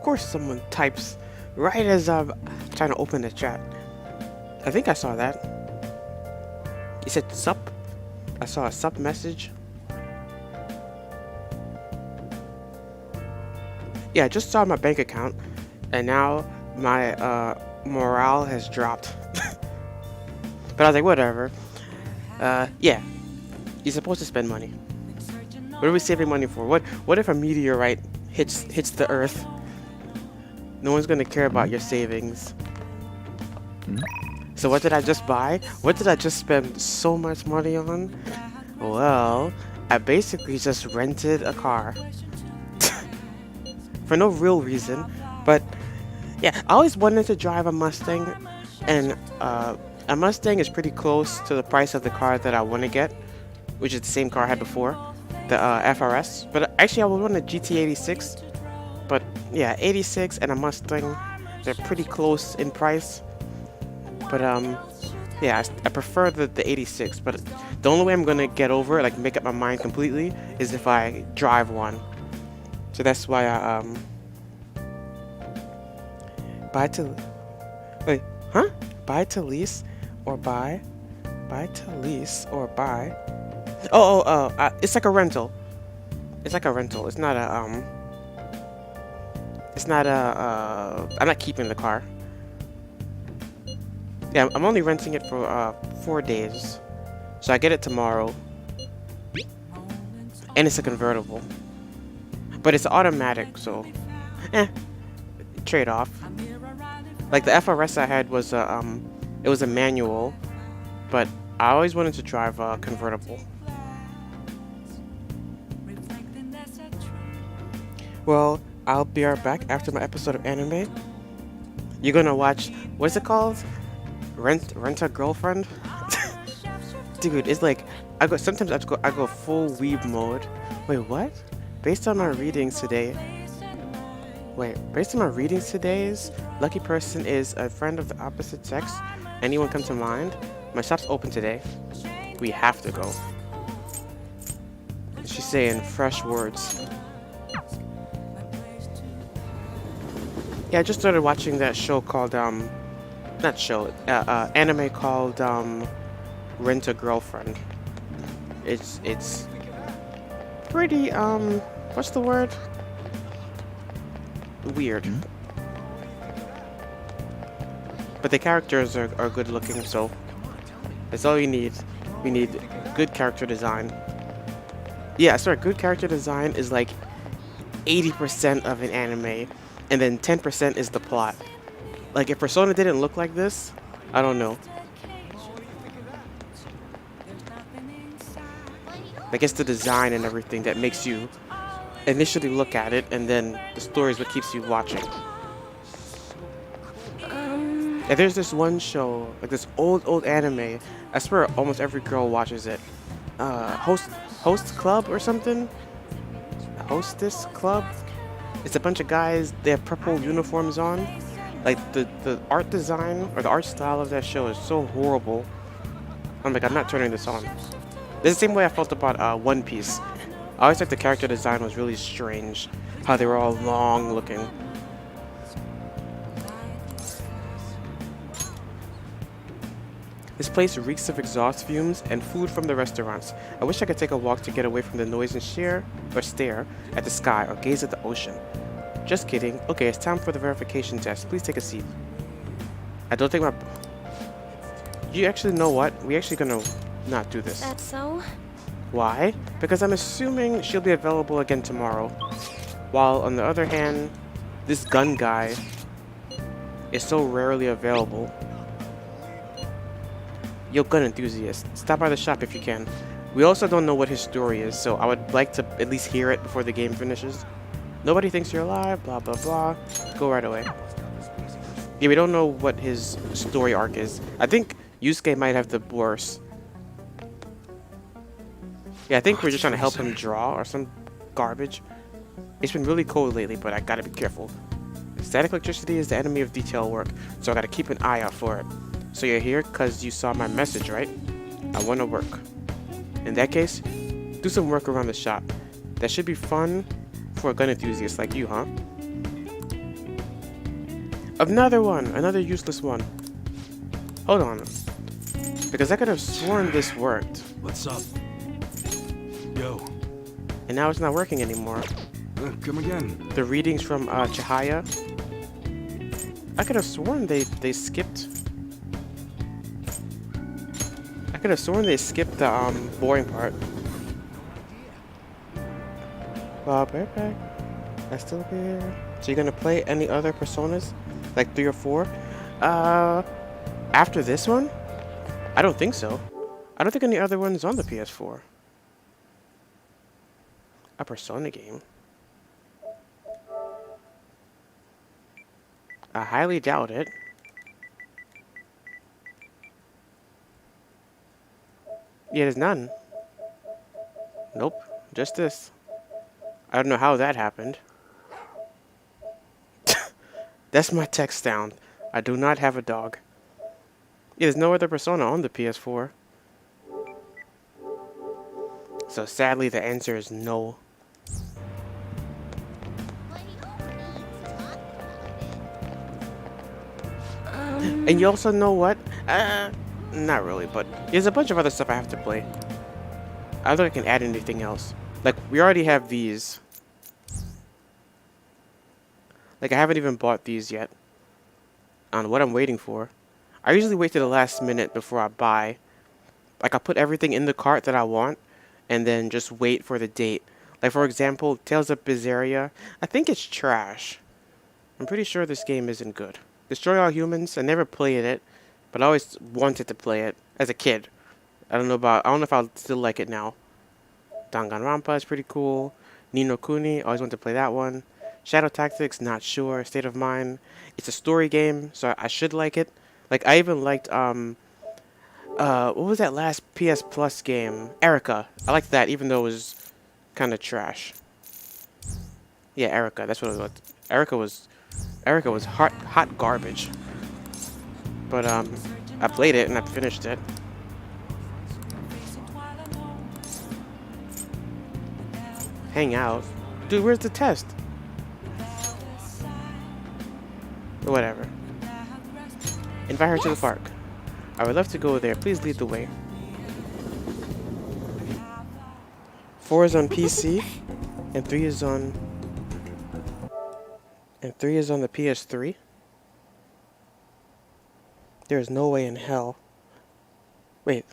course someone types right as I'm trying to open the chat. I think I saw that. He said sup. I saw a sup message. Yeah, I just saw my bank account, and now my morale has dropped. But I was like, whatever. Yeah, you're supposed to spend money. What are we saving money for? What if a meteorite hits the Earth? No one's gonna care about your savings. So what did I just buy? What did I just spend so much money on? Well, I basically just rented a car. For no real reason, but yeah, I always wanted to drive a Mustang, and a Mustang is pretty close to the price of the car that I want to get, which is the same car I had before, the FRS. But actually I would want a GT86, but yeah, 86 and a Mustang, they're pretty close in price. But yeah, I prefer the 86, but the only way I'm gonna get over it, like make up my mind completely, is if I drive one. So that's why I buy to lease or buy to lease or buy. It's like a rental. It's like a rental. It's not a I'm not keeping the car. Yeah, I'm only renting it for 4 days. So I get it tomorrow. And it's a convertible. But it's automatic, so trade off. Like the FRS I had was it was a manual, but I always wanted to drive a convertible. Well, I'll be right back after my episode of anime. You're gonna watch, what's it called? Rent a Girlfriend? Dude, it's like sometimes I go full weeb mode. Wait, what? Based on my readings today's lucky person is a friend of the opposite sex. Anyone come to mind? My shop's open today. We have to go. She's saying fresh words. Yeah, I just started watching that show called anime called Rent a Girlfriend. It's pretty what's the word? Weird. But the characters are good looking, so that's all you need. We need good character design. Yeah, sorry, good character design is like 80% of an anime, and then 10% is the plot. Like if Persona didn't look like this, I don't know. Like it's the design and everything that makes you initially look at it, and then the story is what keeps you watching. And there's this one show, like this old anime. I swear almost every girl watches it. Host Club or something? Hostess Club? It's a bunch of guys, they have purple uniforms on. Like the art design or the art style of that show is so horrible. I'm like, I'm not turning this on. This is the same way I felt about One Piece. I always thought the character design was really strange. How they were all long looking. This place reeks of exhaust fumes and food from the restaurants. I wish I could take a walk to get away from the noise and stare at the sky or gaze at the ocean. Just kidding. Okay, it's time for the verification test. Please take a seat. I don't think my... You actually know what? We're actually gonna not do this. That's so? Why? Because I'm assuming she'll be available again tomorrow. While on the other hand, this gun guy is so rarely available. Yo, gun enthusiast, stop by the shop if you can. We also don't know what his story is, so I would like to at least hear it before the game finishes. Nobody thinks you're alive, blah blah blah. Go right away. Yeah, we don't know what his story arc is. I think Yusuke might have the worst. Yeah, I think we're just trying to help him draw or some garbage. It's been really cold lately, but I gotta be careful. Static electricity is the enemy of detail work, so I gotta keep an eye out for it. So you're here because you saw my message, right? I want to work. In that case, do some work around the shop. That should be fun for a gun enthusiast like you, huh? Another one! Another useless one. Hold on. Because I could have sworn this worked. What's up? Yo. And now it's not working anymore. Come again. The readings from Chihaya. I could have sworn they skipped. I could have sworn they skipped the boring part. Well, right back. I still here. So you're gonna play any other Personas? Like 3 or 4? After this one? I don't think so. I don't think any other one's on the PS4. A Persona game? I highly doubt it. Yeah, there's none. Nope, just this. I don't know how that happened. That's my text sound. I do not have a dog. Yeah, there's no other Persona on the PS4. So sadly, the answer is no. And you also know what? Not really, but there's a bunch of other stuff I have to play. I don't think I can add anything else. Like, we already have these. Like, I haven't even bought these yet. On what I'm waiting for. I usually wait to the last minute before I buy. Like, I put everything in the cart that I want, and then just wait for the date. Like, for example, Tales of Berseria. I think it's trash. I'm pretty sure this game isn't good. Destroy All Humans, I never played it, but I always wanted to play it as a kid. I don't know if I'll still like it now. Danganronpa is pretty cool. Ni no Kuni, always wanted to play that one. Shadow Tactics, not sure. State of Mind. It's a story game, so I should like it. Like, I even liked, what was that last PS Plus game? Erica. I liked that, even though it was kind of trash. Yeah, Erica, that's what it was. Erica was hot garbage. But, I played it and I finished it. Hang out. Dude, where's the test? Whatever. Invite her to the park. I would love to go there. Please lead the way. 4 is on PC, and 3 is on... And 3 is on the PS3. There is no way in hell. Wait.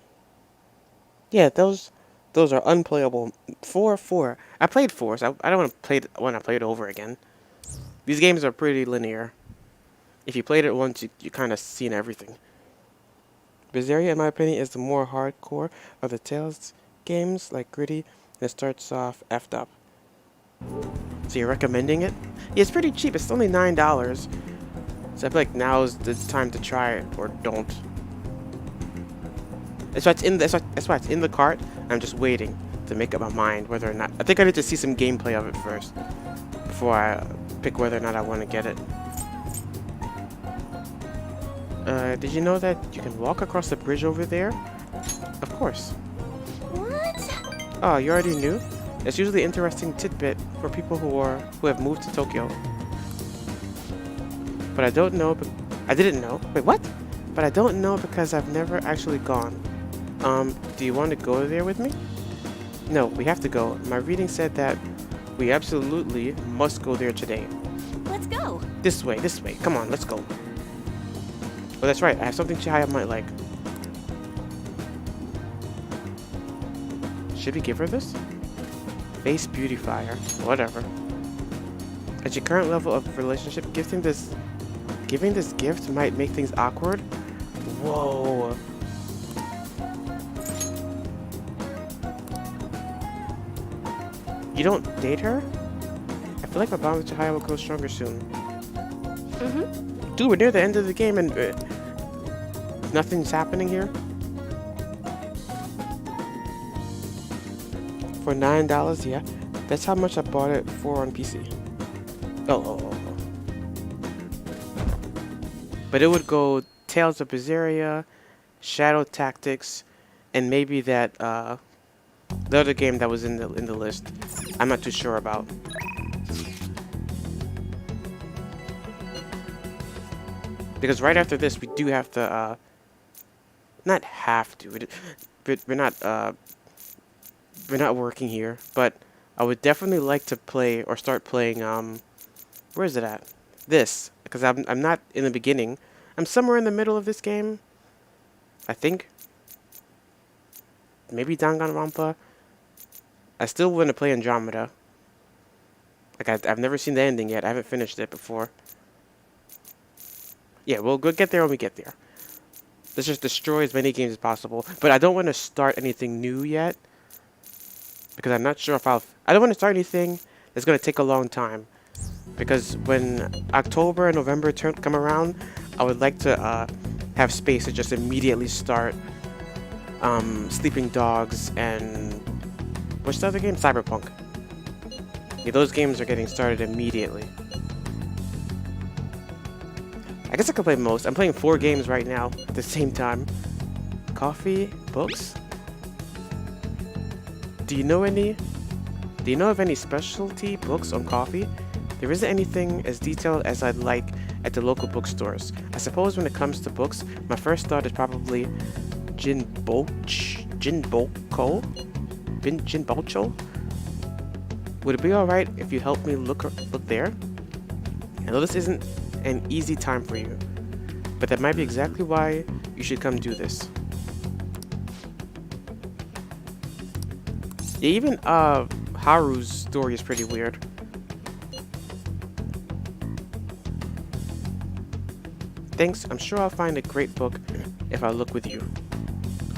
Yeah, those are unplayable. 4. I played 4, so I don't want to play it over again. These games are pretty linear. If you played it once, you kind of seen everything. Berseria, in my opinion, is the more hardcore of the Tales games, like gritty, and it starts off effed up. So you're recommending it? Yeah, it's pretty cheap. It's only $9. So I feel like now's the time to try it, or don't. That's why it's in the cart. I'm just waiting to make up my mind whether or not. I think I need to see some gameplay of it first before I pick whether or not I want to get it. Did you know that you can walk across the bridge over there? Of course. What? Oh, you already knew? It's usually an interesting tidbit for people who have moved to Tokyo. But I don't know. I didn't know. Wait, what? But I don't know because I've never actually gone. Do you want to go there with me? No, we have to go. My reading said that we absolutely must go there today. Let's go. This way. Come on, let's go. Oh, that's right. I have something Chihaya might like. Should we give her this? Face beautifier. Whatever. At your current level of relationship, giving this gift might make things awkward. Whoa. You don't date her? I feel like my bond with Chihaya will grow stronger soon. Dude, we're near the end of the game and nothing's happening here. For $9, yeah. That's how much I bought it for on PC. Oh. But it would go Tales of Berseria, Shadow Tactics, and maybe that the other game that was in the list. I'm not too sure about. Because right after this, we do have to, not have to. We're not working here, but I would definitely like to play or start playing, where is it at? This, because I'm not in the beginning. I'm somewhere in the middle of this game, I think. Maybe Danganronpa. I still want to play Andromeda. Like, I've never seen the ending yet. I haven't finished it before. Yeah, we'll get there when we get there. Let's just destroy as many games as possible. But I don't want to start anything new yet. Because I'm not sure if I don't want to start anything that's going to take a long time. Because when October and November come around, I would like to have space to just immediately start Sleeping Dogs and... what's the other game? Cyberpunk. Yeah, those games are getting started immediately. I guess I could play most. I'm playing 4 games right now at the same time. Coffee, books. Do you know of any specialty books on coffee? There isn't anything as detailed as I'd like at the local bookstores. I suppose when it comes to books, my first thought is probably Jinbocho? Would it be alright if you helped me look there? I know this isn't an easy time for you, but that might be exactly why you should come do this. Yeah, even Haru's story is pretty weird. Thanks, I'm sure I'll find a great book if I look with you.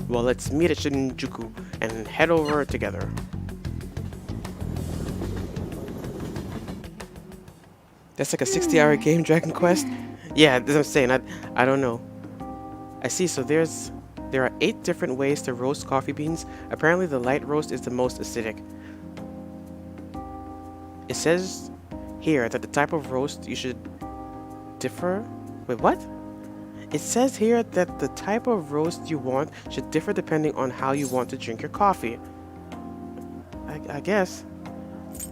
Well, let's meet at Shinjuku and head over together. That's like a 60-hour game, Dragon Quest? Yeah, that's what I'm saying. I don't know. I see, so there are 8 different ways to roast coffee beans. Apparently the light roast is the most acidic. It says here that the type of roast you should differ... Wait, what? It says here that the type of roast you want should differ depending on how you want to drink your coffee. I guess.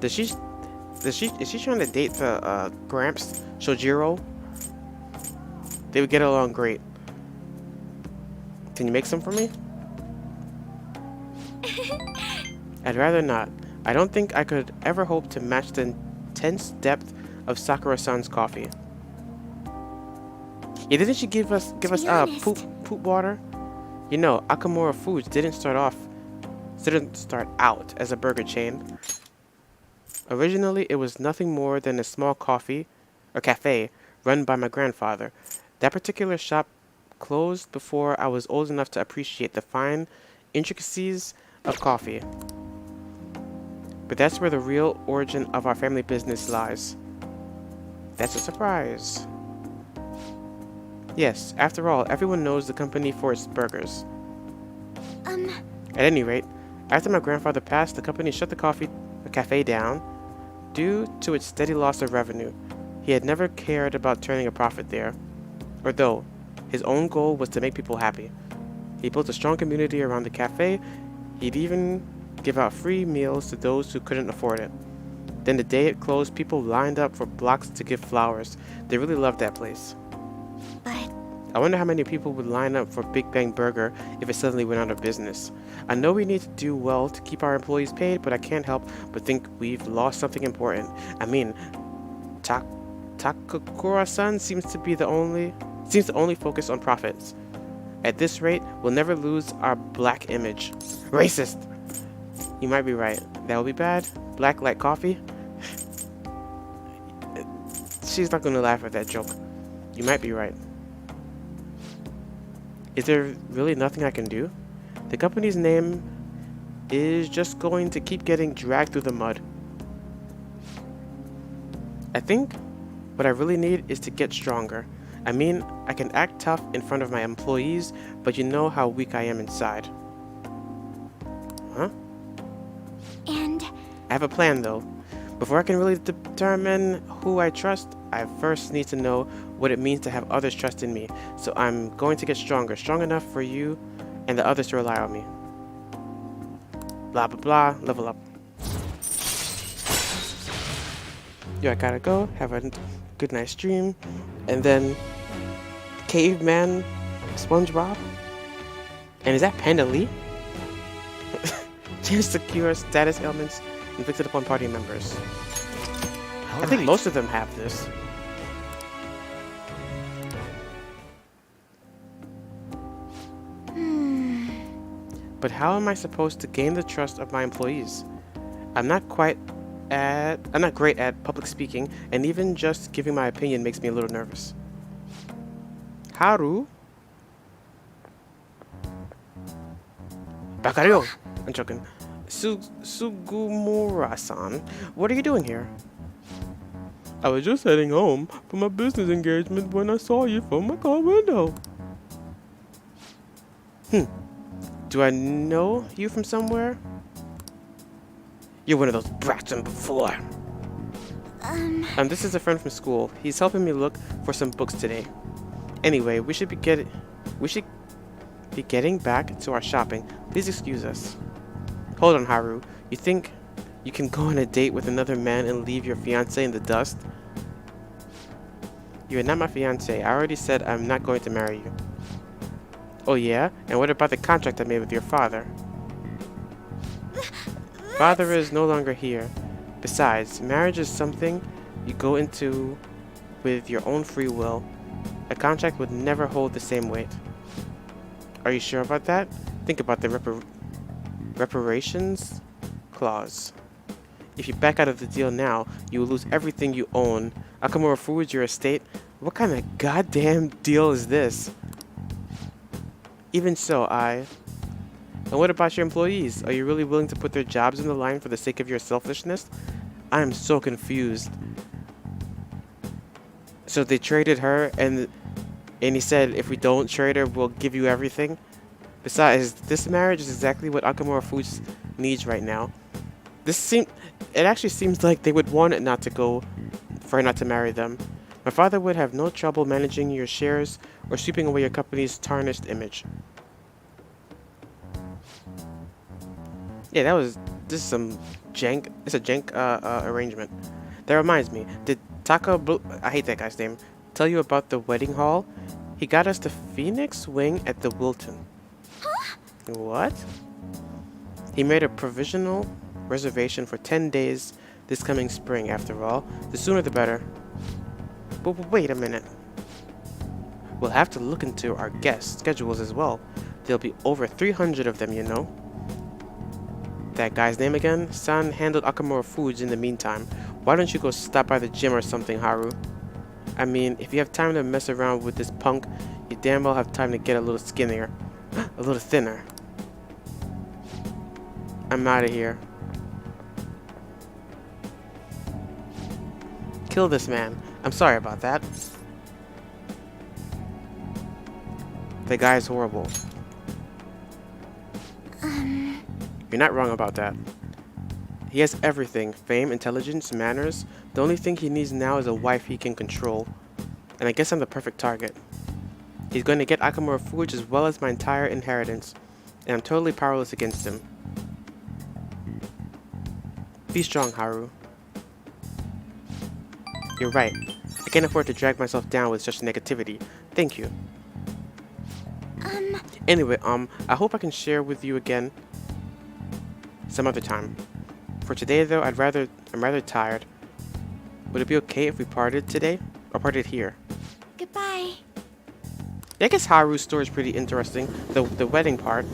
Is she trying to date the Gramps Shojiro? They would get along great. Can you make some for me? I'd rather not. I don't think I could ever hope to match the intense depth of Sakura-san's coffee. Yeah, didn't she give us poop water? You know, Akamura Foods didn't start out as a burger chain. Originally, it was nothing more than a small cafe run by my grandfather. That particular shop closed before I was old enough to appreciate the fine intricacies of coffee. But that's where the real origin of our family business lies. That's a surprise. Yes, after all, everyone knows the company for its burgers. At any rate, after my grandfather passed, the company shut the cafe down due to its steady loss of revenue. He had never cared about turning a profit there, or though his own goal was to make people happy. He built a strong community around the cafe. He'd even give out free meals to those who couldn't afford it. Then the day it closed, people lined up for blocks to give flowers. They really loved that place. But I wonder how many people would line up for Big Bang Burger if it suddenly went out of business. I know we need to do well to keep our employees paid, but I can't help but think we've lost something important. I mean, Takakura-san seems to only focus on profits. At this rate, we'll never lose our black image. Racist! You might be right. That would be bad. Black like coffee? She's not going to laugh at that joke. You might be right. Is there really nothing I can do? The company's name is just going to keep getting dragged through the mud. I think what I really need is to get stronger. I mean, I can act tough in front of my employees, but you know how weak I am inside. Huh? And I have a plan though. Before I can really determine who I trust, I first need to know what it means to have others trust in me. So I'm going to get stronger, strong enough for you and the others to rely on me. Blah blah blah, level up. Yo, I gotta go, have a good night's dream, and then caveman SpongeBob? And is that Panda Lee? Chance to cure status ailments inflicted upon party members. I think most of them have this. But how am I supposed to gain the trust of my employees? I'm not great at public speaking, and even just giving my opinion makes me a little nervous. Haru? Bakario! I'm joking. Sugumura-san, what are you doing here? I was just heading home from a business engagement when I saw you from my car window. Do I know you from somewhere? You're one of those brats from before. This is a friend from school. He's helping me look for some books today. Anyway, we should be getting back to our shopping. Please excuse us. Hold on, Haru. You think you can go on a date with another man and leave your fiancé in the dust? You're not my fiancé. I already said I'm not going to marry you. Oh yeah? And what about the contract I made with your father? Father is no longer here. Besides, marriage is something you go into with your own free will. A contract would never hold the same weight. Are you sure about that? Think about the reparations clause. If you back out of the deal now, you will lose everything you own. Akamura Foods, your estate. What kind of goddamn deal is this? Even so, And what about your employees? Are you really willing to put their jobs on the line for the sake of your selfishness? I am so confused. So they traded her, and he said, if we don't trade her, we'll give you everything? Besides, this marriage is exactly what Akamura Foods needs right now. It actually seems like they would want it not to go, for her not to marry them. My father would have no trouble managing your shares or sweeping away your company's tarnished image. Yeah, this is some jank, it's a jank arrangement. That reminds me, did I hate that guy's name, tell you about the wedding hall? He got us the Phoenix Wing at the Wilton. Huh? What? He made a provisional reservation for 10 days this coming spring, after all. The sooner the better. But wait a minute. We'll have to look into our guest schedules as well. There'll be over 300 of them, you know. That guy's name again? San handled Akamura Foods in the meantime. Why don't you go stop by the gym or something, Haru? I mean, if you have time to mess around with this punk, you damn well have time to get a little skinnier. A little thinner. I'm out of here. Kill this man. I'm sorry about that. The guy is horrible. You're not wrong about that. He has everything. Fame, intelligence, manners. The only thing he needs now is a wife he can control. And I guess I'm the perfect target. He's going to get Akamura Foods as well as my entire inheritance. And I'm totally powerless against him. Be strong, Haru. You're right. I can't afford to drag myself down with such negativity. Thank you. Anyway, I hope I can share with you again some other time. For today, though, I'm rather tired. Would it be okay if we parted today? Or parted here? Goodbye. Yeah, I guess Haru's story is pretty interesting. The wedding part.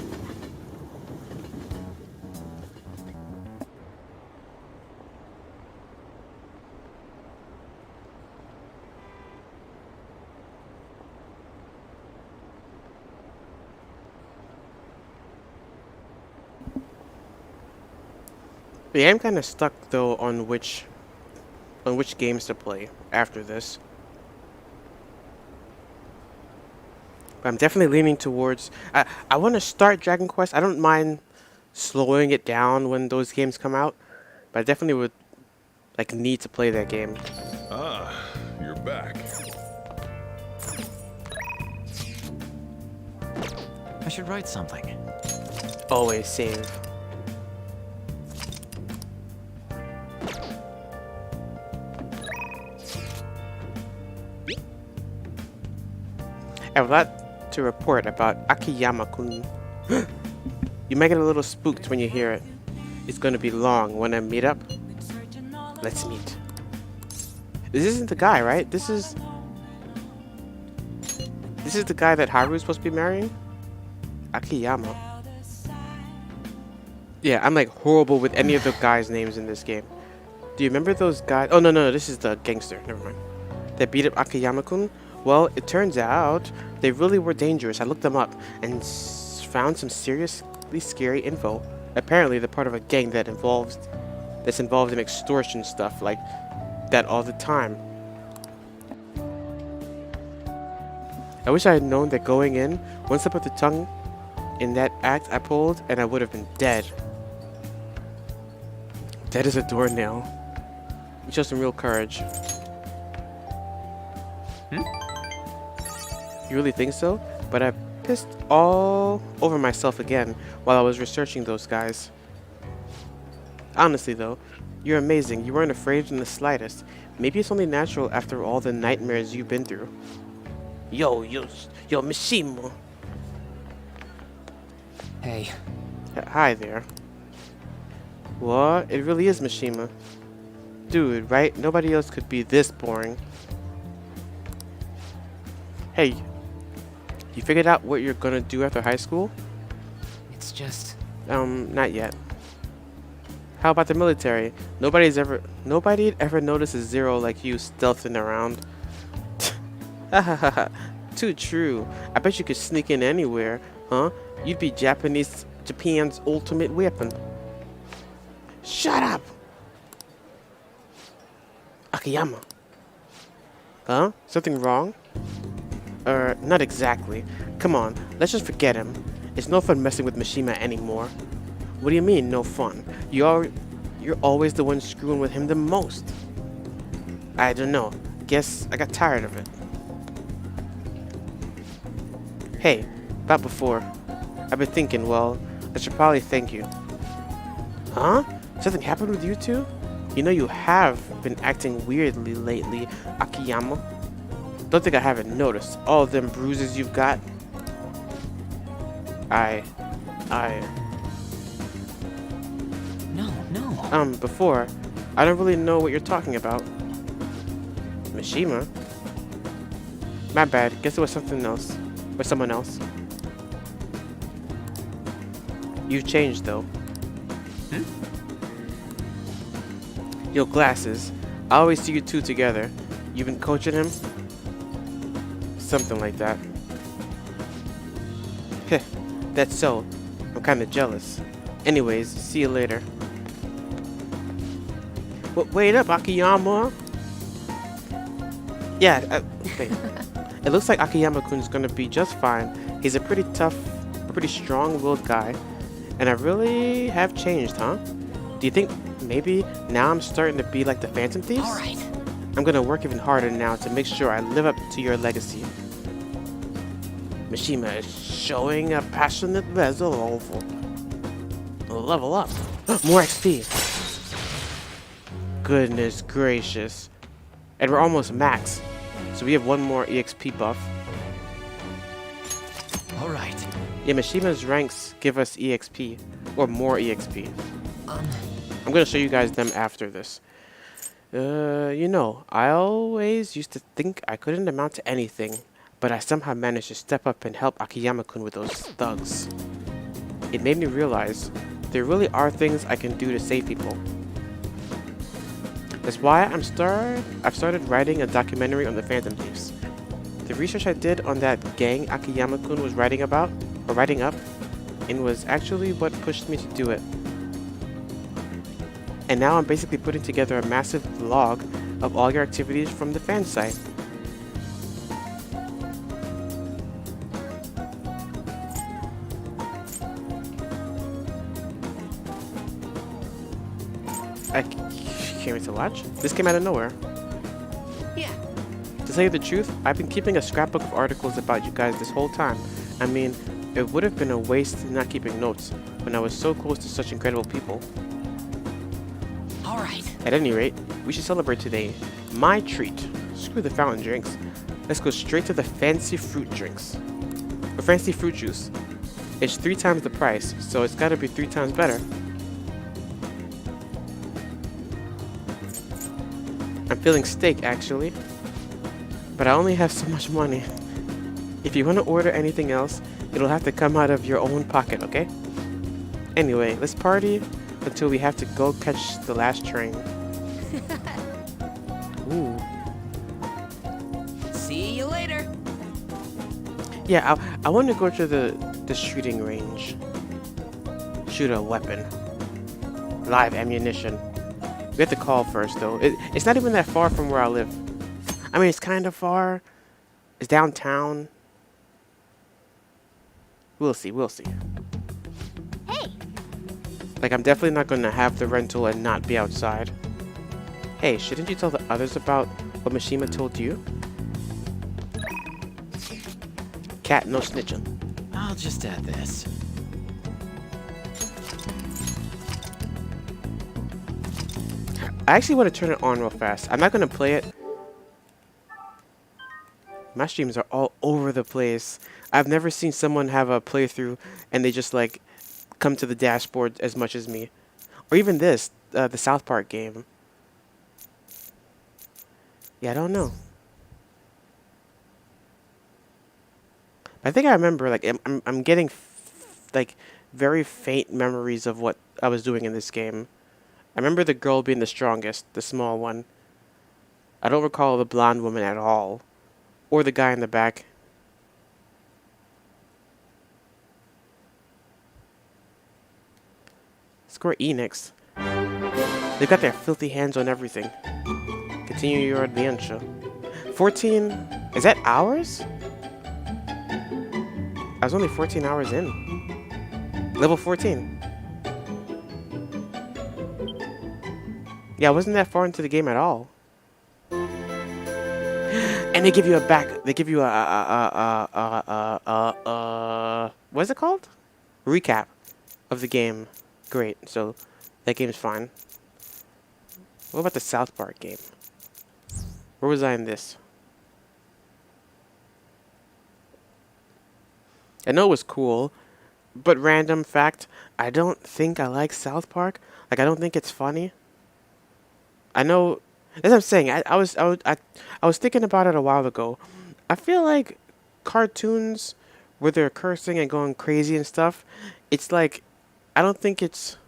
But yeah, I'm kind of stuck though on which games to play after this. But I'm definitely leaning towards. I want to start Dragon Quest. I don't mind slowing it down when those games come out, but I definitely would need to play that game. Ah, you're back. I should write something. Always save. I have a lot to report about Akiyama-kun. You might get a little spooked when you hear it. It's gonna be long. When I meet up? Let's meet. This isn't the guy, right? This is the guy that Haru's supposed to be marrying? Akiyama. Yeah, I'm like horrible with any of the guys' names in this game. Do you remember those guys? Oh, no, this is the gangster. Never mind. That beat up Akiyama-kun? Well, it turns out they really were dangerous. I looked them up and found some seriously scary info. Apparently, they're part of a gang that's involved in extortion stuff like that all the time. I wish I had known that going in, once I put the tongue in that act I pulled, and I would have been dead. Dead as a doornail. You show some real courage. You really think so? But I pissed all over myself again while I was researching those guys. Honestly though, you're amazing. You weren't afraid in the slightest. Maybe it's only natural after all the nightmares you've been through. Yo, Mishima. Hey. Hi there. What? It really is Mishima. Dude, right? Nobody else could be this boring. Hey, you figured out what you're gonna do after high school? It's just... Not yet. How about the military? Nobody ever notices Zero like you stealthing around. Hahaha. Too true. I bet you could sneak in anywhere, huh? You'd be Japan's ultimate weapon. Shut up! Akiyama. Huh? Something wrong? Not exactly. Come on, let's just forget him. It's no fun messing with Mishima anymore. What do you mean, no fun? You're always the one screwing with him the most. I don't know. Guess I got tired of it. Hey, about before. I've been thinking, well, I should probably thank you. Huh? Something happened with you two? You know you have been acting weirdly lately, Akiyama. Don't think I haven't noticed all them bruises you've got. No. Before, I don't really know what you're talking about. Mishima? My bad, guess it was something else. Or someone else. You've changed though. Yo, glasses. I always see you two together. You've been coaching him? Something like that. Heh, that's so. I'm kinda jealous. Anyways, see you later. Wait up, Akiyama! Yeah, wait. It looks like Akiyama-kun's gonna be just fine. He's a pretty tough, pretty strong-willed guy. And I really have changed, huh? Do you think maybe now I'm starting to be like the Phantom Thieves? Alright. I'm gonna work even harder now to make sure I live up to your legacy. Mishima is showing a passionate resolve. Level up. More XP. Goodness gracious. And we're almost max. So we have one more EXP buff. Alright. Yeah, Mishima's ranks give us EXP. Or more EXP. I'm gonna show you guys them after this. You know, I always used to think I couldn't amount to anything, but I somehow managed to step up and help Akiyama-kun with those thugs. It made me realize there really are things I can do to save people. That's why I've started writing a documentary on the Phantom Thieves. The research I did on that gang Akiyama-kun was writing up, and was actually what pushed me to do it. And now I'm basically putting together a massive log of all your activities from the fan site. I can't wait to watch. This came out of nowhere. Yeah. To tell you the truth, I've been keeping a scrapbook of articles about you guys this whole time. I mean, it would have been a waste not keeping notes when I was so close to such incredible people. Alright. At any rate, we should celebrate today. My treat. Screw the fountain drinks. Let's go straight to the fancy fruit drinks. Or fancy fruit juice. It's 3 times the price, so it's gotta be 3 times better. I'm feeling steak, actually. But I only have so much money. If you want to order anything else, it'll have to come out of your own pocket, okay? Anyway, let's party until we have to go catch the last train. Ooh. See you later. Yeah, I want to go to the shooting range. Shoot a weapon. Live ammunition. We have to call first, though. It's not even that far from where I live. I mean, it's kind of far. It's downtown. We'll see, we'll see. Hey, Like, I'm definitely not going to have the rental and not be outside. Hey, shouldn't you tell the others about what Mishima told you? Cat, no snitching. I'll just add this. I actually want to turn it on real fast. I'm not going to play it. My streams are all over the place. I've never seen someone have a playthrough and they just like come to the dashboard as much as me. Or even this, the South Park game. Yeah, I don't know. I think I remember, like, I'm getting like very faint memories of what I was doing in this game. I remember the girl being the strongest, the small one. I don't recall the blonde woman at all. Or the guy in the back. Square Enix. They've got their filthy hands on everything. Continue your adventure. 14... Is that hours? I was only 14 hours in. Level 14. Yeah, I wasn't that far into the game at all. And they give you they give you what's it called? Recap of the game. Great, so that game's fine. What about the South Park game? Where was I in this? I know it was cool, but random fact, I don't think I like South Park. Like, I don't think it's funny. I know, as I'm saying, I was thinking about it a while ago. I feel like cartoons where they're cursing and going crazy and stuff, it's like, I don't think it's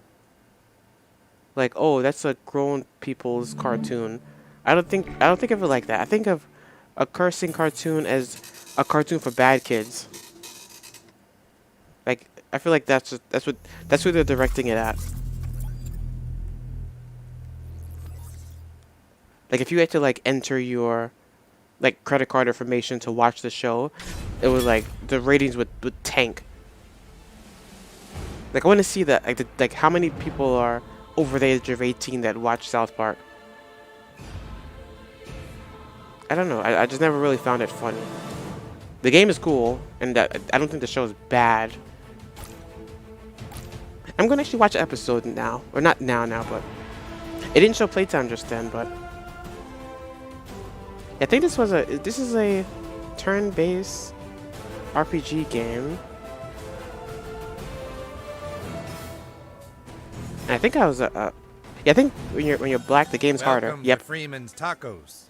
like, oh, that's a grown people's cartoon. I don't think of it like that. I think of a cursing cartoon as a cartoon for bad kids. Like, I feel like that's who they're directing it at. Like, if you had to like enter your like credit card information to watch the show, it was like the ratings would tank. Like, I want to see that, like how many people are over the age of 18 that watch South Park. I don't know. I just never really found it funny. The game is cool, and I don't think the show is bad. I'm gonna actually watch an episode now, or not now, but it didn't show playtime just then. But I think this is a turn-based RPG game. And I think I was yeah, I think when you're black, the game's harder. Welcome Yep. to Freeman's Tacos.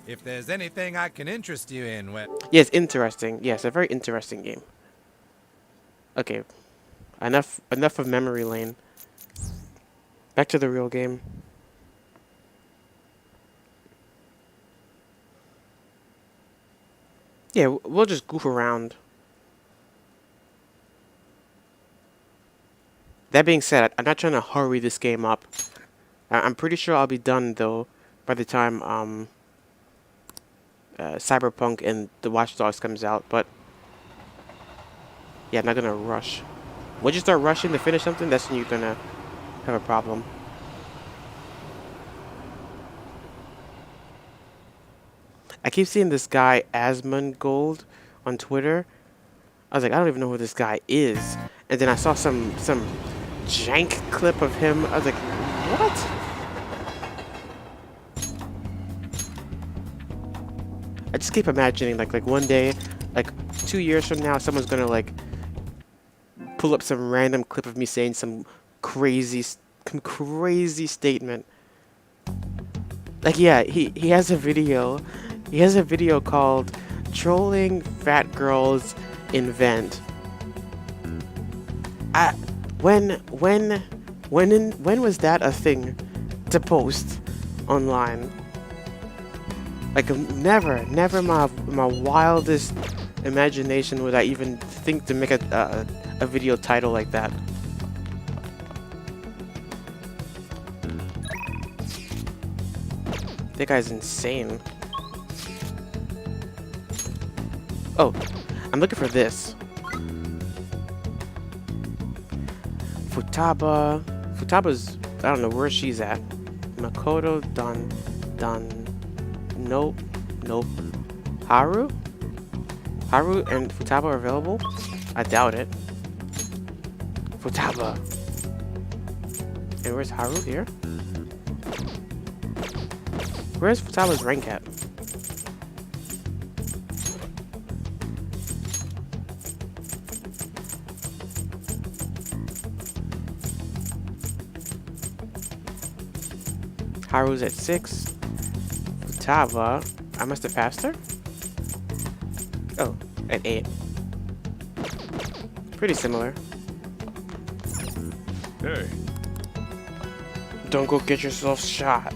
If there's anything I can interest you in, well, Yes, interesting. Yes, a very interesting game. Okay, enough of memory lane. Back to the real game. Yeah, we'll just goof around. That being said, I'm not trying to hurry this game up. I'm pretty sure I'll be done though by the time Cyberpunk and the Watch Dogs comes out. But yeah, I'm not gonna rush. Once you start rushing to finish something, that's when you're gonna have a problem. I keep seeing this guy Asmongold on Twitter. I was like, I don't even know who this guy is. And then I saw some jank clip of him. I was like, what? I just keep imagining like one day, like 2 years from now, someone's gonna like pull up some random clip of me saying some crazy statement. Like yeah, he has a video. He has a video called "Trolling Fat Girls Invent." When was that a thing to post online? Like never my wildest imagination would I even think to make a video title like that. That guy's insane. Oh, I'm looking for this. Futaba's, I don't know where she's at. Makoto nope. Haru and Futaba are available? I doubt it. Futaba. And where's Haru here? Where's Futaba's rank at? Haru's at 6. Futaba, I must have passed her? Oh, at 8. Pretty similar. Hey, Don't go get yourself shot.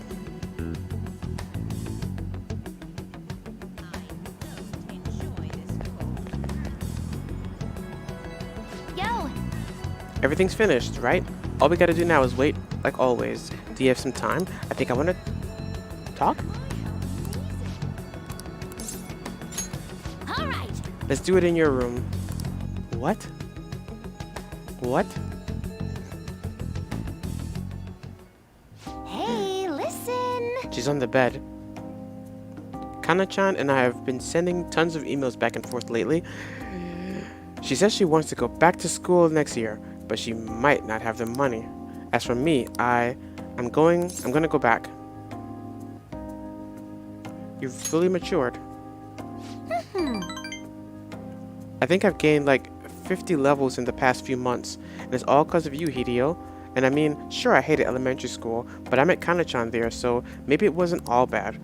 Yo! Everything's finished, right? All we gotta do now is wait, like always. Do you have some time? I think I wanna talk? All right. Let's do it in your room. What? What? Hey, listen. She's on the bed. Kana-chan and I have been sending tons of emails back and forth lately. She says she wants to go back to school next year, but she might not have the money. As for me, I'm gonna go back. You've fully matured. I think I've gained like 50 levels in the past few months, and it's all because of you, Hideo. And I mean, sure, I hated elementary school, but I met Kana-chan there, so maybe it wasn't all bad.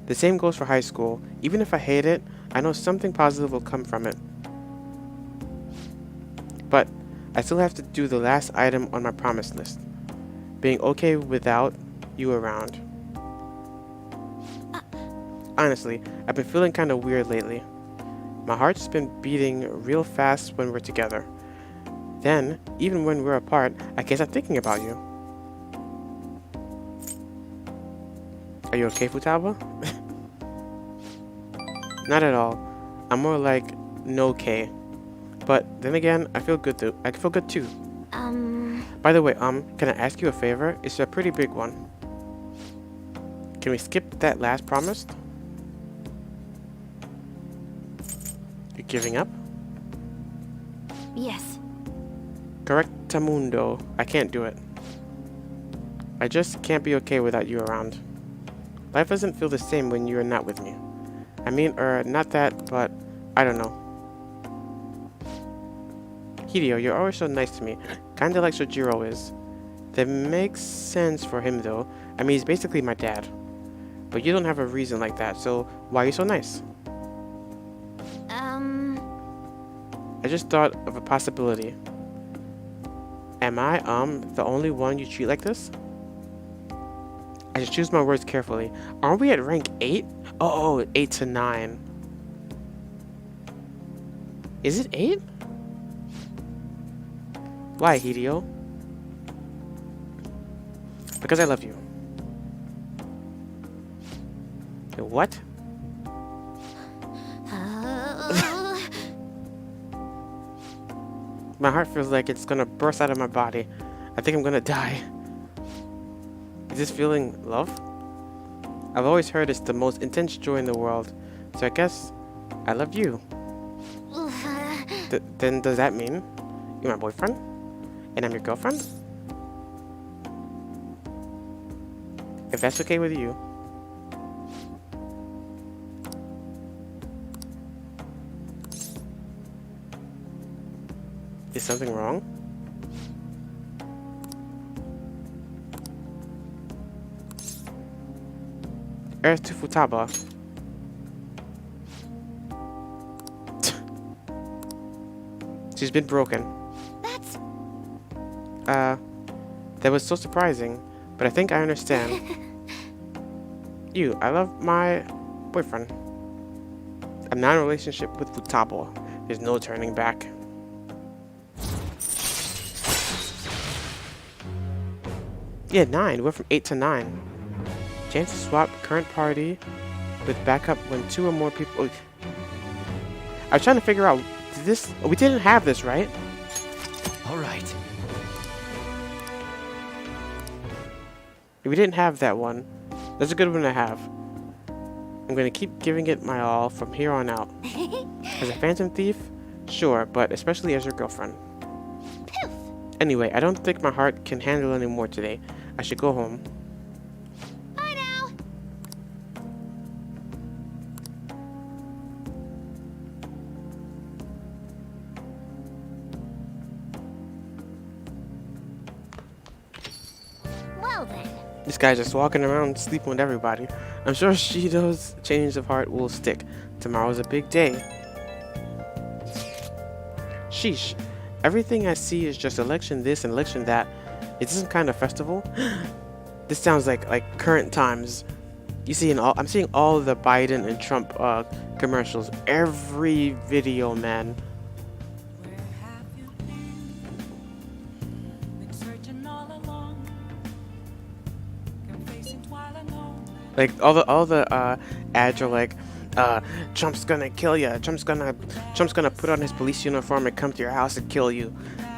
The same goes for high school. Even if I hate it, I know something positive will come from it. But I still have to do the last item on my promise list. Being okay without you around. Honestly, I've been feeling kind of weird lately. My heart's been beating real fast when we're together. Then, even when we're apart, I can't stop thinking about you. Are you okay, Futaba? Not at all. I'm more like no K. But then again, I feel good too. I feel good too. By the way, can I ask you a favor? It's a pretty big one. Can we skip that last promise? You giving up? Yes. Correctamundo. I can't do it. I just can't be okay without you around. Life doesn't feel the same when you're not with me. I mean, not that, but I don't know. Hideo, you're always so nice to me. Kinda like Sojiro is. That makes sense for him though. I mean, he's basically my dad. But you don't have a reason like that, so why are you so nice? I just thought of a possibility. Am I, the only one you treat like this? I should choose my words carefully. Aren't we at rank 8? Oh, 8 to 9. Is it 8? Why, Hideo? Because I love you. What? My heart feels like it's gonna burst out of my body. I think I'm gonna die. Is this feeling love? I've always heard it's the most intense joy in the world, so I guess I love you. Then does that mean you're my boyfriend? And I'm your girlfriend? If that's okay with you. Is something wrong? Earth to Futaba. She's been broken. That's... That was so surprising, but I think I understand. I love my boyfriend. I'm not in a relationship with Futaba. There's no turning back. Yeah, 9. We're from 8 to 9. Chance to swap current party with backup when 2 or more people... Oh. I was trying to figure out, we didn't have this, right? All right. We didn't have that one. That's a good one to have. I'm gonna keep giving it my all from here on out. As a phantom thief? Sure, but especially as your girlfriend. Poof. Anyway, I don't think my heart can handle any more today. I should go home. Bye now. Well then. This guy's just walking around sleeping with everybody. I'm sure Shido's change of heart will stick. Tomorrow's a big day. Sheesh. Everything I see is just election this and election that. Is this some kind of festival? This sounds like current times. I'm seeing all the Biden and Trump commercials. Every video, man. Like all the ads are like, Trump's gonna kill you. Trump's gonna put on his police uniform and come to your house and kill you.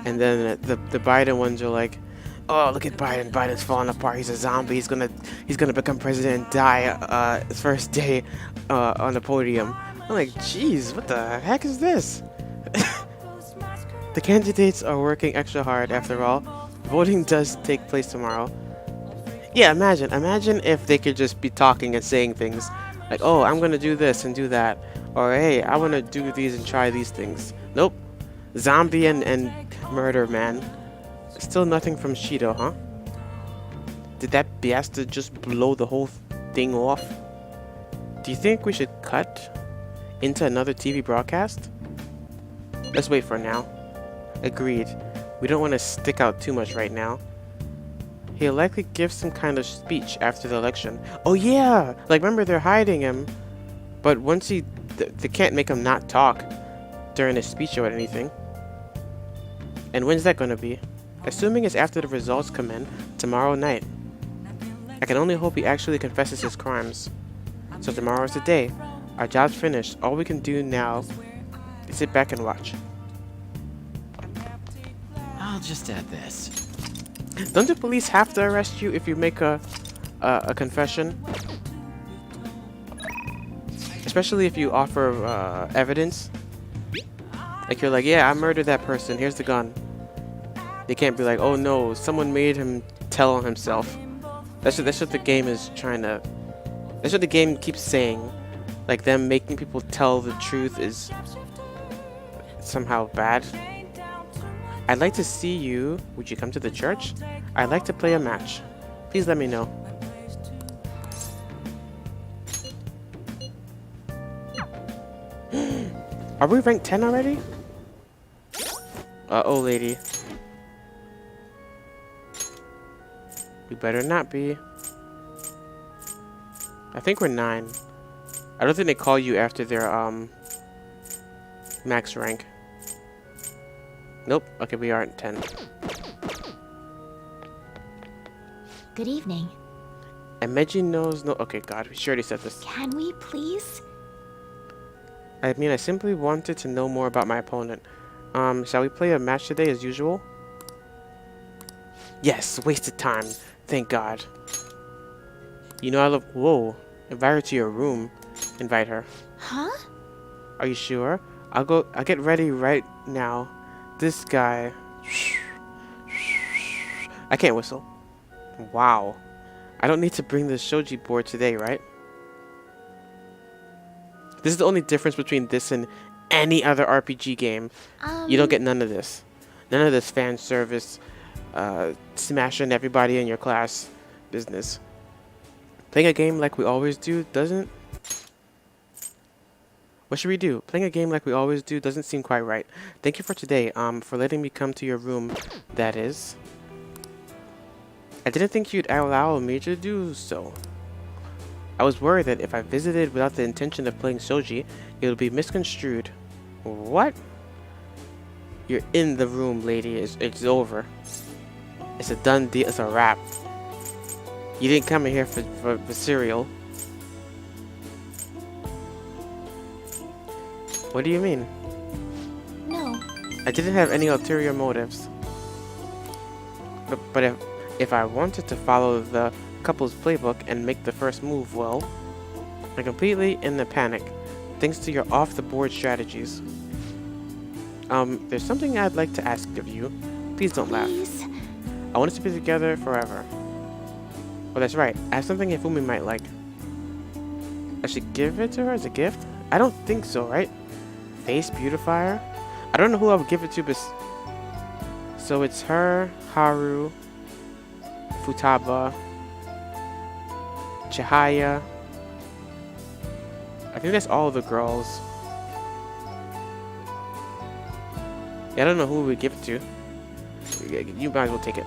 And then the Biden ones are like, oh, look at Biden. Biden's falling apart. He's a zombie. He's gonna become president and die his first day on the podium. I'm like, jeez, what the heck is this? The candidates are working extra hard after all. Voting does take place tomorrow. Yeah, imagine if they could just be talking and saying things like, oh, I'm gonna do this and do that, or hey, I wanna do these and try these things. Nope. Zombie and murder, man. Still nothing from Shido, huh? Did that bastard just blow the whole thing off? Do you think we should cut into another TV broadcast? Let's wait for now. Agreed. We don't want to stick out too much right now. He'll likely give some kind of speech after the election. Oh yeah! Like, remember, they're hiding him. But once they can't make him not talk during his speech or anything. And when's that gonna be? Assuming it's after the results come in, tomorrow night. I can only hope he actually confesses his crimes. So tomorrow's the day. Our job's finished. All we can do now is sit back and watch. I'll just add this. Don't the police have to arrest you if you make a confession? Especially if you offer evidence. Like, you're like, yeah, I murdered that person. Here's the gun. They can't be like, oh no, someone made him tell on himself. That's what the game is trying to... That's what the game keeps saying. Like, them making people tell the truth is somehow bad. I'd like to see you. Would you come to the church? I'd like to play a match. Please let me know. Are we ranked 10 already? Uh-oh, lady. We better not be. I think we're 9. I don't think they call you after their max rank. Nope. Okay, we aren't 10. Good evening. And Meiji knows no. Okay, God, we already said this. Can we please? I mean, I simply wanted to know more about my opponent. Shall we play a match today as usual? Yes, wasted time. Thank God. You know I love. Whoa! Invite her to your room. Invite her. Huh? Are you sure? I'll get ready right now. This guy. I can't whistle. Wow. I don't need to bring the shoji board today, right? This is the only difference between this and any other RPG game. You don't get none of this. None of this fan service, smashing everybody in your class business. Playing a game like we always do doesn't... What should we do? Playing a game like we always do doesn't seem quite right. Thank you for today, for letting me come to your room, that is. I didn't think you'd allow me to do so. I was worried that if I visited without the intention of playing Shoji, it would be misconstrued. What? You're in the room, lady. It's over. It's a done deal. It's a wrap. You didn't come in here for cereal. What do you mean? No. I didn't have any ulterior motives. But if I wanted to follow the couple's playbook and make the first move, well, I'm completely in a panic, thanks to your off-the-board strategies. There's something I'd like to ask of you. Please don't laugh. Please. I want us to be together forever. Oh, that's right. I have something Hifumi might like. I should give it to her as a gift? I don't think so, right? Face beautifier? I don't know who I would give it to, but... So it's her, Haru, Futaba, Chihaya. I think that's all the girls. Yeah, I don't know who we give it to. You might as well take it.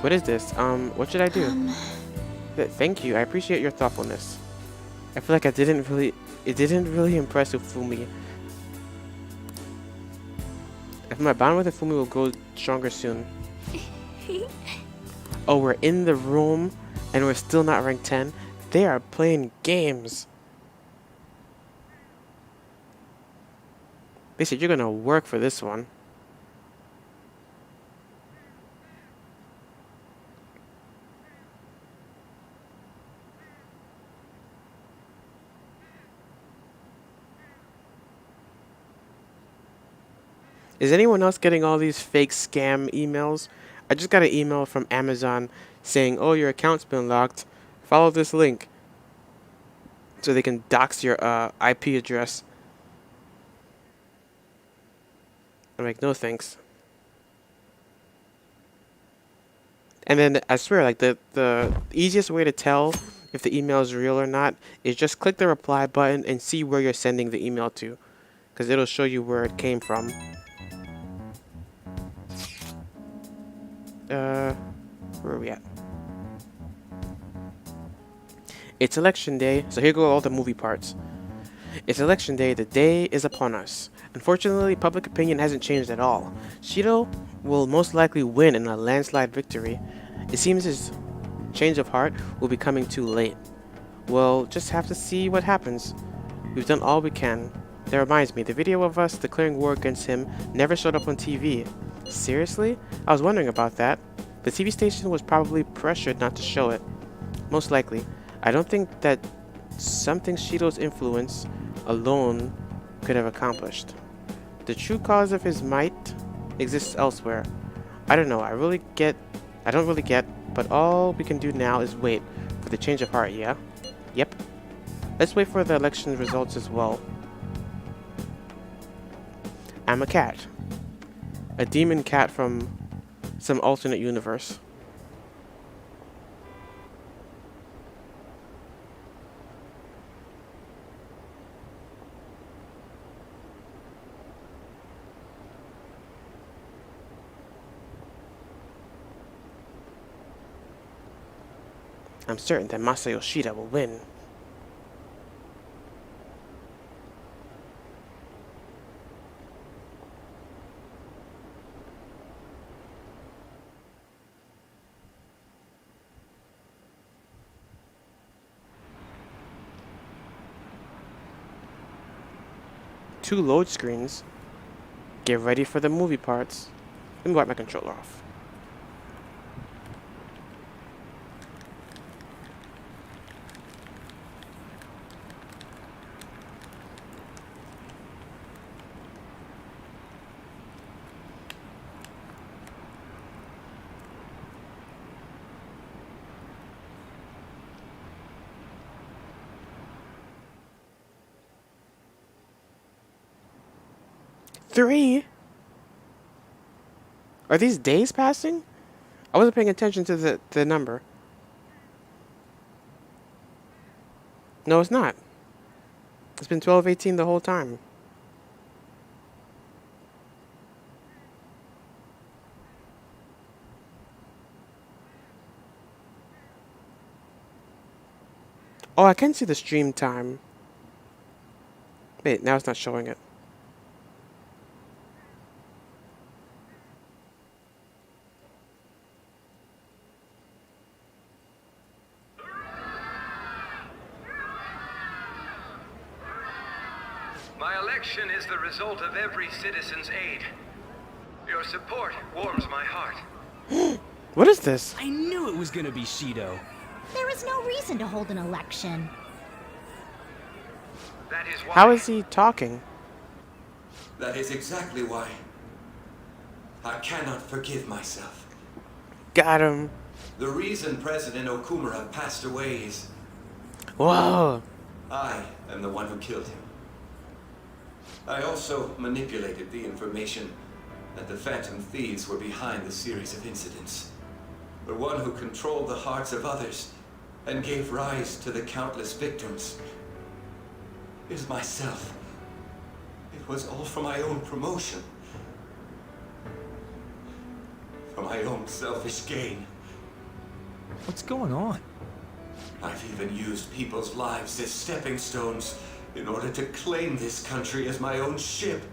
What is this? What should I do? Thank you. I appreciate your thoughtfulness. I feel like it didn't really impress Ufumi. If my bond with Ufumi will grow stronger soon. Oh, we're in the room and we're still not ranked 10. They are playing games. They said you're gonna work for this one. Is anyone else getting all these fake scam emails? I just got an email from Amazon saying, oh, your account's been locked. Follow this link. So they can dox your IP address. I'm like, no thanks. And then I swear, like the easiest way to tell if the email is real or not is just click the reply button and see where you're sending the email to. Because it'll show you where it came from. Where are we at? It's election day, so here go all the movie parts. It's election day, the day is upon us. Unfortunately, public opinion hasn't changed at all. Shido will most likely win in a landslide victory. It seems his change of heart will be coming too late. We'll just have to see what happens. We've done all we can. That reminds me, the video of us declaring war against him never showed up on TV. Seriously? I was wondering about that. The TV station was probably pressured not to show it. Most likely. I don't think that something Shido's influence alone could have accomplished. The true cause of his might exists elsewhere. I don't know, I don't really get, but all we can do now is wait for the change of heart, yeah? Yep. Let's wait for the election results as well. I'm a cat. A demon cat from some alternate universe. I'm certain that Masa Yoshida will win. Two load screens. Get ready for the movie parts. Let me wipe my controller off. Three? Are these days passing? I wasn't paying attention to the number. No, it's not. It's been 12:18 the whole time. Oh, I can see the stream time. Wait, now it's not showing it. My election is the result of every citizen's aid. Your support warms my heart. What is this? I knew it was gonna be Shido. There is no reason to hold an election. That is why. How is he talking? That is exactly why. I cannot forgive myself. Got him. The reason President Okumura passed away is Whoa. I am the one who killed him. I also manipulated the information that the Phantom Thieves were behind the series of incidents. The one who controlled the hearts of others and gave rise to the countless victims is myself. It was all for my own promotion. For my own selfish gain. What's going on? I've even used people's lives as stepping stones in order to claim this country as my own ship.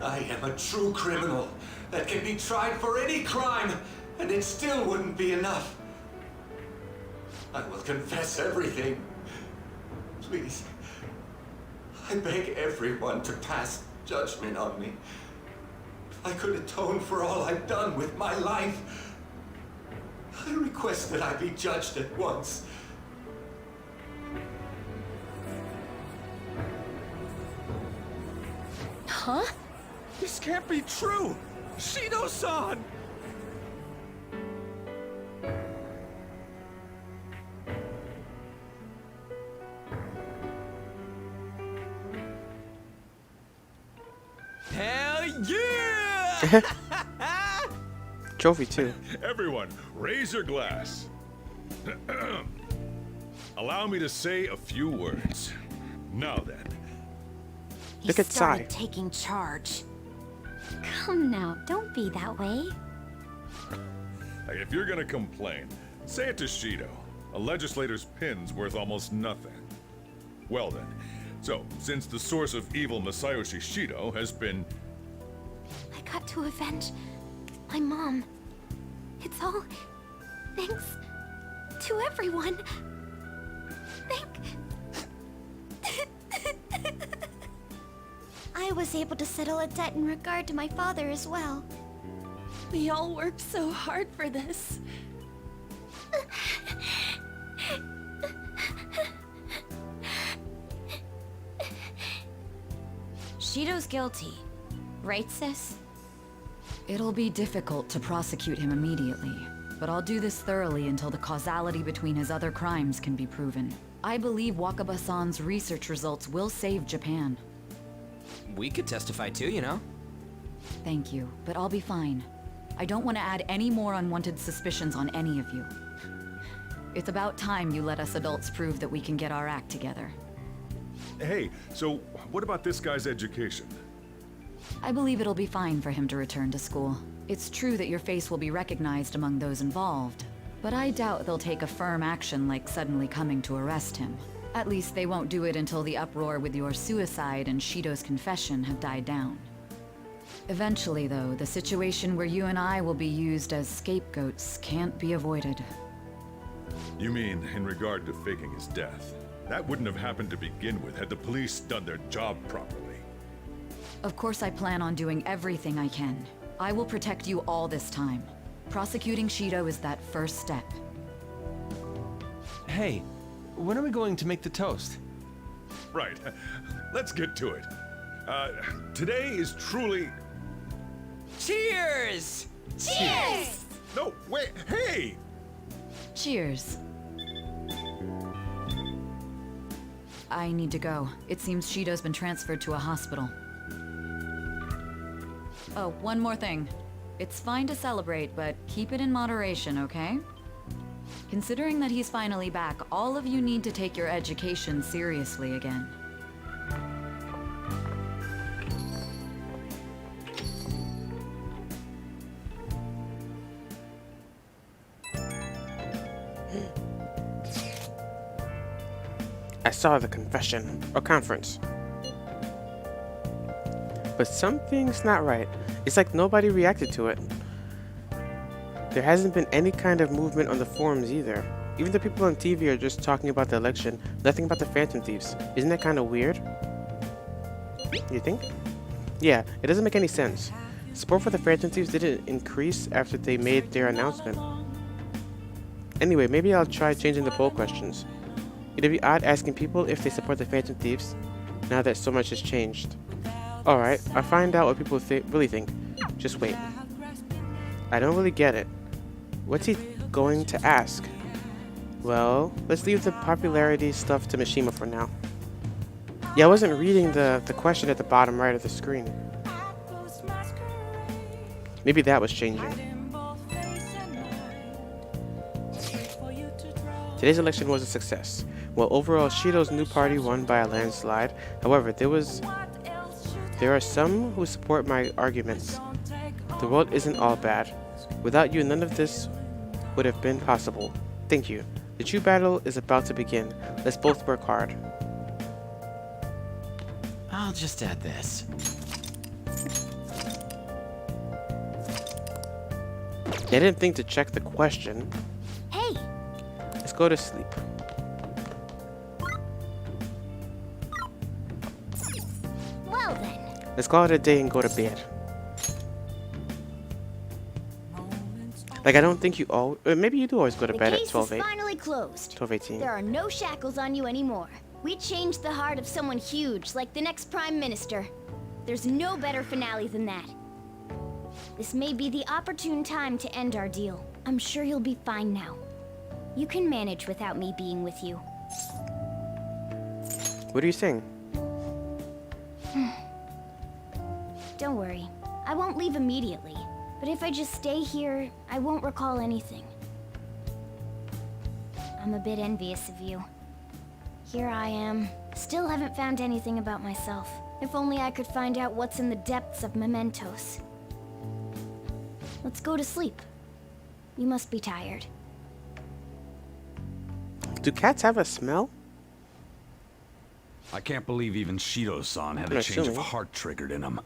I am a true criminal that can be tried for any crime, and it still wouldn't be enough. I will confess everything. Please, I beg everyone to pass judgment on me. If I could atone for all I've done with my life, I request that I be judged at once. Huh? This can't be true! Shido-san! Hell yeah! Trophy too. Everyone, raise your glass. Allow me to say a few words. Now then, He Look at started Sai. taking charge. Come now, don't be that way. if you're gonna complain, say it to Shido. A legislator's pin's worth almost nothing. Well then, so since the source of evil Masayoshi Shido has been I got to avenge my mom. It's all thanks to everyone. I was able to settle a debt in regard to my father as well. We all worked so hard for this. Shido's guilty, right, sis? It'll be difficult to prosecute him immediately, but I'll do this thoroughly until the causality between his other crimes can be proven. I believe Wakaba-san's research results will save Japan. We could testify too, you know? Thank you, but I'll be fine. I don't want to add any more unwanted suspicions on any of you. It's about time you let us adults prove that we can get our act together. Hey, so what about this guy's education? I believe it'll be fine for him to return to school. It's true that your face will be recognized among those involved, but I doubt they'll take a firm action like suddenly coming to arrest him. At least they won't do it until the uproar with your suicide and Shido's confession have died down. Eventually, though, the situation where you and I will be used as scapegoats can't be avoided. You mean in regard to faking his death? That wouldn't have happened to begin with had the police done their job properly. Of course I plan on doing everything I can. I will protect you all this time. Prosecuting Shido is that first step. Hey, when are we going to make the toast? Right, let's get to it. Today is truly... Cheers! Cheers! No, wait, hey! Cheers. I need to go. It seems Shido's been transferred to a hospital. Oh, one more thing. It's fine to celebrate, but keep it in moderation, okay? Considering that he's finally back, all of you need to take your education seriously again. I saw the confession, or conference. But something's not right. It's like nobody reacted to it. There hasn't been any kind of movement on the forums either. Even the people on TV are just talking about the election, nothing about the Phantom Thieves. Isn't that kind of weird? You think? Yeah, it doesn't make any sense. Support for the Phantom Thieves didn't increase after they made their announcement. Anyway, maybe I'll try changing the poll questions. It'd be odd asking people if they support the Phantom Thieves, now that so much has changed. Alright, I'll find out what people really think. Just wait. I don't really get it. What's he going to ask? Well, let's leave the popularity stuff to Mishima for now. Yeah, I wasn't reading the question at the bottom right of the screen. Maybe that was changing. Today's election was a success. Well, overall, Shido's new party won by a landslide. However, there are some who support my arguments. The world isn't all bad. Without you, none of this would have been possible. Thank you. The true battle is about to begin. Let's both work hard. I'll just add this. I didn't think to check the question. Hey! Let's go to sleep. Well then. Let's call it a day and go to bed. Like, I don't think you all... maybe you do always go to bed at The case 12:08. is finally closed. 12:18. There are no shackles on you anymore. We changed the heart of someone huge, like the next Prime Minister. There's no better finale than that. This may be the opportune time to end our deal. I'm sure you'll be fine now. You can manage without me being with you. What are you saying? Don't worry. I won't leave immediately. But if I just stay here, I won't recall anything. I'm a bit envious of you. Here I am. Still haven't found anything about myself. If only I could find out what's in the depths of mementos. Let's go to sleep. You must be tired. Do cats have a smell? I can't believe even Shido-san had I'm a change of assuming. heart triggered in him.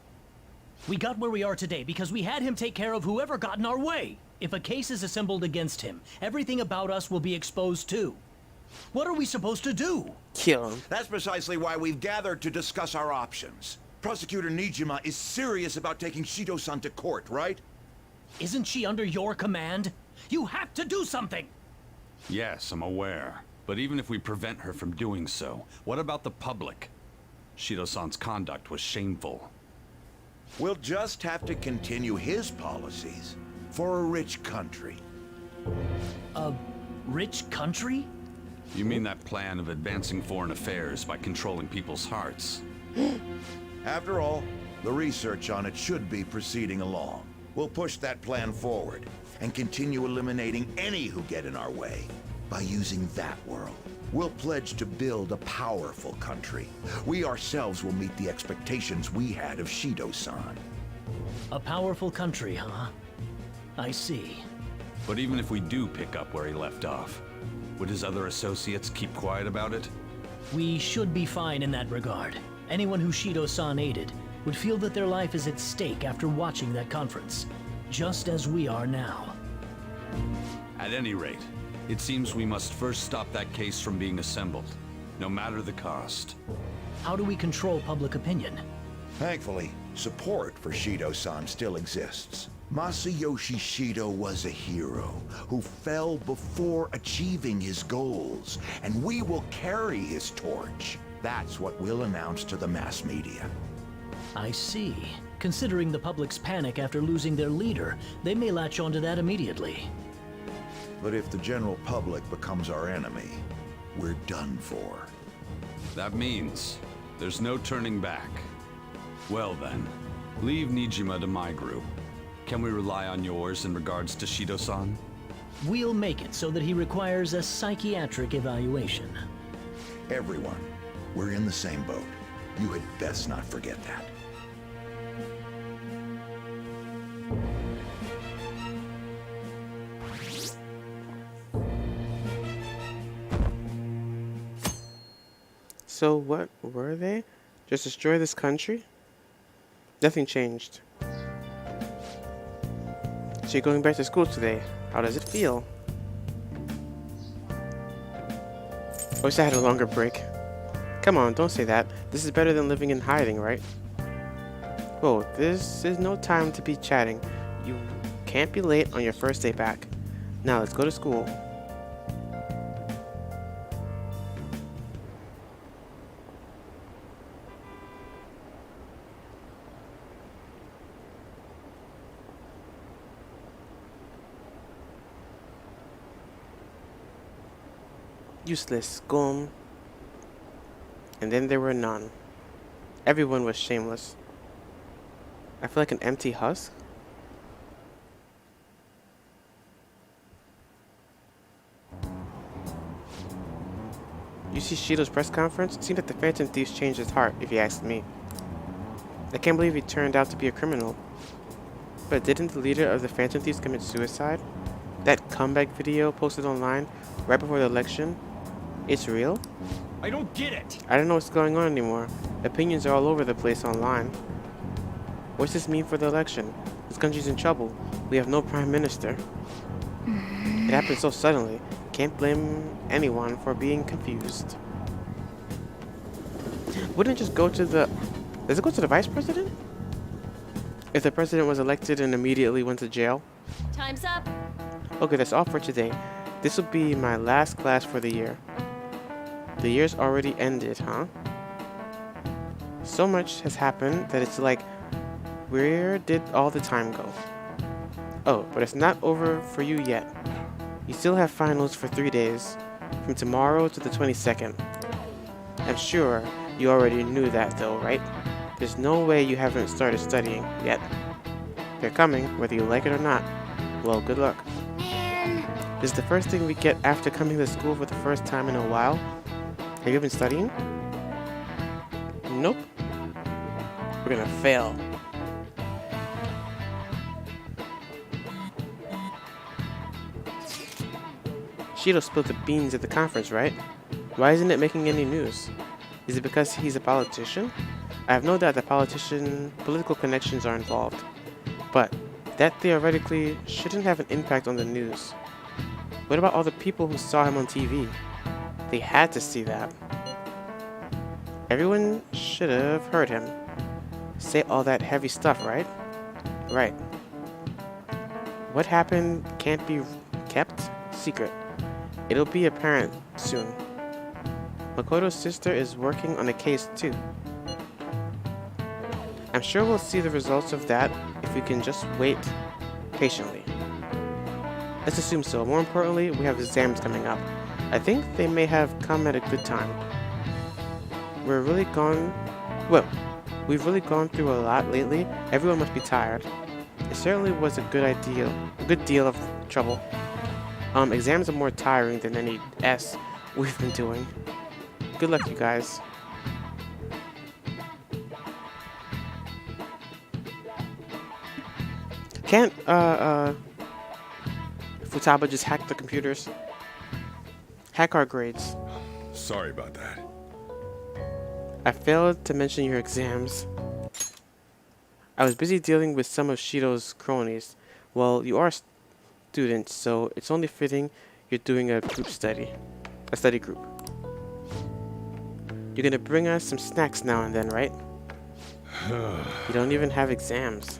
We got where we are today because we had him take care of whoever got in our way. If a case is assembled against him, everything about us will be exposed too. What are we supposed to do? Kill him. That's precisely why we've gathered to discuss our options. Prosecutor Nijima is serious about taking Shido-san to court, right? Isn't she under your command? You have to do something! Yes, I'm aware. But even if we prevent her from doing so, what about the public? Shido-san's conduct was shameful. We'll just have to continue his policies for a rich country. A rich country? You mean that plan of advancing foreign affairs by controlling people's hearts? After all, the research on it should be proceeding along. We'll push that plan forward and continue eliminating any who get in our way. By using that world, we'll pledge to build a powerful country. We ourselves will meet the expectations we had of Shido-san. A powerful country, huh? I see. But even if we do pick up where he left off, would his other associates keep quiet about it? We should be fine in that regard. Anyone who Shido-san aided would feel that their life is at stake after watching that conference, just as we are now. At any rate, it seems we must first stop that case from being assembled, no matter the cost. How do we control public opinion? Thankfully, support for Shido-san still exists. Masayoshi Shido was a hero who fell before achieving his goals, and we will carry his torch. That's what we'll announce to the mass media. I see. Considering the public's panic after losing their leader, they may latch onto that immediately. But if the general public becomes our enemy, we're done for. That means there's no turning back. Well then, leave Nijima to my group. Can we rely on yours in regards to Shido-san? We'll make it so that he requires a psychiatric evaluation. Everyone, we're in the same boat. You had best not forget that. So what were they? Just destroy this country? Nothing changed. So you're going back to school today. How does it feel? I wish I had a longer break. Come on, don't say that. This is better than living in hiding, right? Whoa, this is no time to be chatting. You can't be late on your first day back. Now let's go to school. Useless, gum. And then there were none. Everyone was shameless. I feel like an empty husk. You see Shido's press conference? It seemed that the Phantom Thief changed his heart, if you ask me. I can't believe he turned out to be a criminal. But didn't the leader of the Phantom Thieves commit suicide? That comeback video posted online right before the election? It's real? I don't get it. I don't know what's going on anymore. Opinions are all over the place online. What's this mean for the election? This country's in trouble. We have no prime minister. It happened so suddenly. Can't blame anyone for being confused. Wouldn't it just go to the... Does it go to the vice president? If the president was elected and immediately went to jail? Time's up. Okay, that's all for today. This will be my last class for the year. The year's already ended, huh? So much has happened that it's like, where did all the time go? Oh, but it's not over for you yet. You still have finals for 3 days, from tomorrow to the 22nd. I'm sure you already knew that though, right? There's no way you haven't started studying yet. They're coming, whether you like it or not. Well, good luck. This is the first thing we get after coming to school for the first time in a while. Have you been studying? Nope. We're gonna fail. Shido spilled the beans at the conference, right? Why isn't it making any news? Is it because he's a politician? I have no doubt that political connections are involved. But that theoretically shouldn't have an impact on the news. What about all the people who saw him on TV? They had to see that. Everyone should have heard him say all that heavy stuff, right? Right. What happened can't be kept secret. It'll be apparent soon. Makoto's sister is working on a case too. I'm sure we'll see the results of that if we can just wait patiently. Let's assume so. More importantly, we have exams coming up. I think they may have come at a good time. We've really gone through a lot lately. Everyone must be tired. It certainly was a good deal of trouble. Exams are more tiring than any we've been doing. Good luck, you guys. Can't, Futaba just hack the computers? Hack our grades. Sorry about that. I failed to mention your exams. I was busy dealing with some of Shido's cronies. Well, you are students, so it's only fitting you're doing a study group. You're gonna bring us some snacks now and then, right? You don't even have exams.